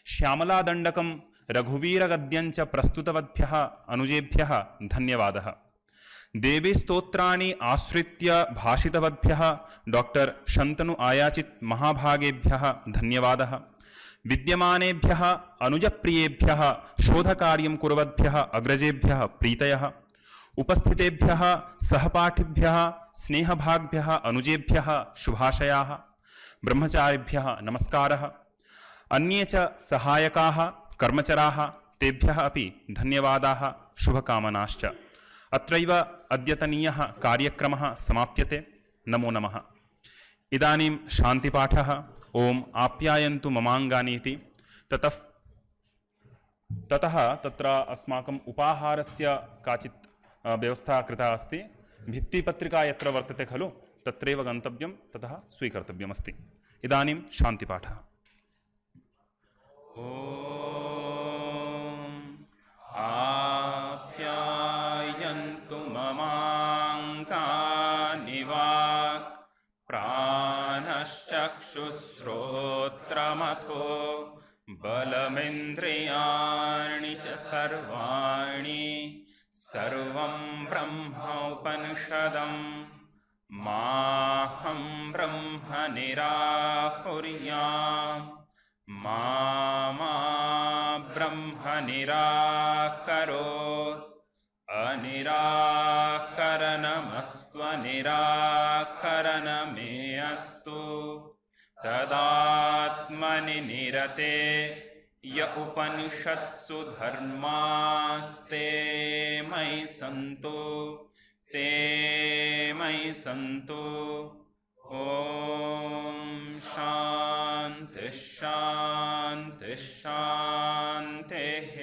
श्यामलादण्डकं रघुवीरगद्यञ्च प्रस्तुतवद्भ्यः अनुजेभ्यः धन्यवादः। देवीस्तोत्राणि आश्रित्य भाषितवद्भ्यः डॉक्टर शन्तनु आयाचित् महाभागेभ्यः धन्यवादः। विद्यमानेभ्यः अनुजप्रियेभ्यः शोधकार्यं कुर्वद्भ्यः अग्रजेभ्यः प्रीतयः। उपस्थितेभ्यः सहपाठिभ्यः स्नेहभाग्भ्यः अनुजेभ्यः शुभाशयाः। ब्रह्मचारिभ्यः नमस्कारः। अन्ये च सहायकाः कर्मचराः तेभ्यः अपि धन्यवादाः शुभकामनाश्च। अत्रैव अद्यतनीयः कार्यक्रमः समाप्यते। नमो नमः। इदानीं शान्तिपाठः। ओम् आप्यायन्तु ममाङ्गानि इति। ततः तत्र अस्माकम् उपाहारस्य काचित् व्यवस्था कृता अस्ति। भित्तिपत्रिका यत्र वर्तते खलु तत्रैव गन्तव्यं, ततः स्वीकर्तव्यमस्ति। इदानीं शान्तिपाठः। आप्यायन्तु ममाङ्गानि वाक् प्राणश्चक्षुश्रोत्रमथो बलमिन्द्रियाणि च सर्वाणि सर्वं ब्रह्मोपनिषदम् माहं ब्रह्म निराकुर्याम् मा ब्रह्म निराकरोत् अनिराकरणमस्त्वनिराकरणमे अस्तु तदात्मनि निरते य उपनिषत्सु धर्मास्ते मयि सन्तु ते मयि सन्तु। ॐ शान्ति शान्ति शान्तिः।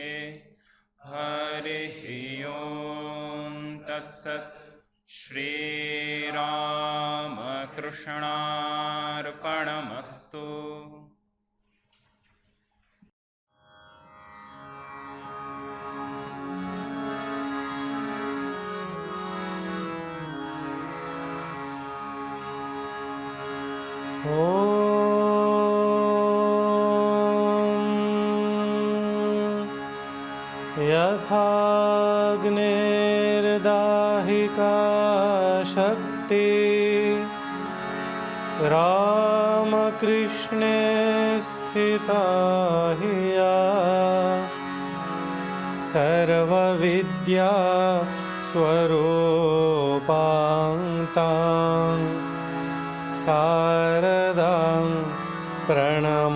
हरिः ॐ तत्सत्। श्रीरामकृष्णार्पणमस्तु। यथाग्नेर्दाहिका शक्ति रामकृष्णे स्थिता हिया सर्वविद्या स्वरूपान्तां शारदां प्रणमाम्यहम्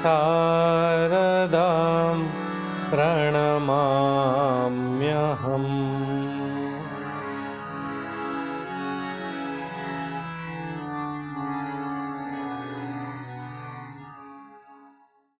शारदां प्रणमाम्यहम्।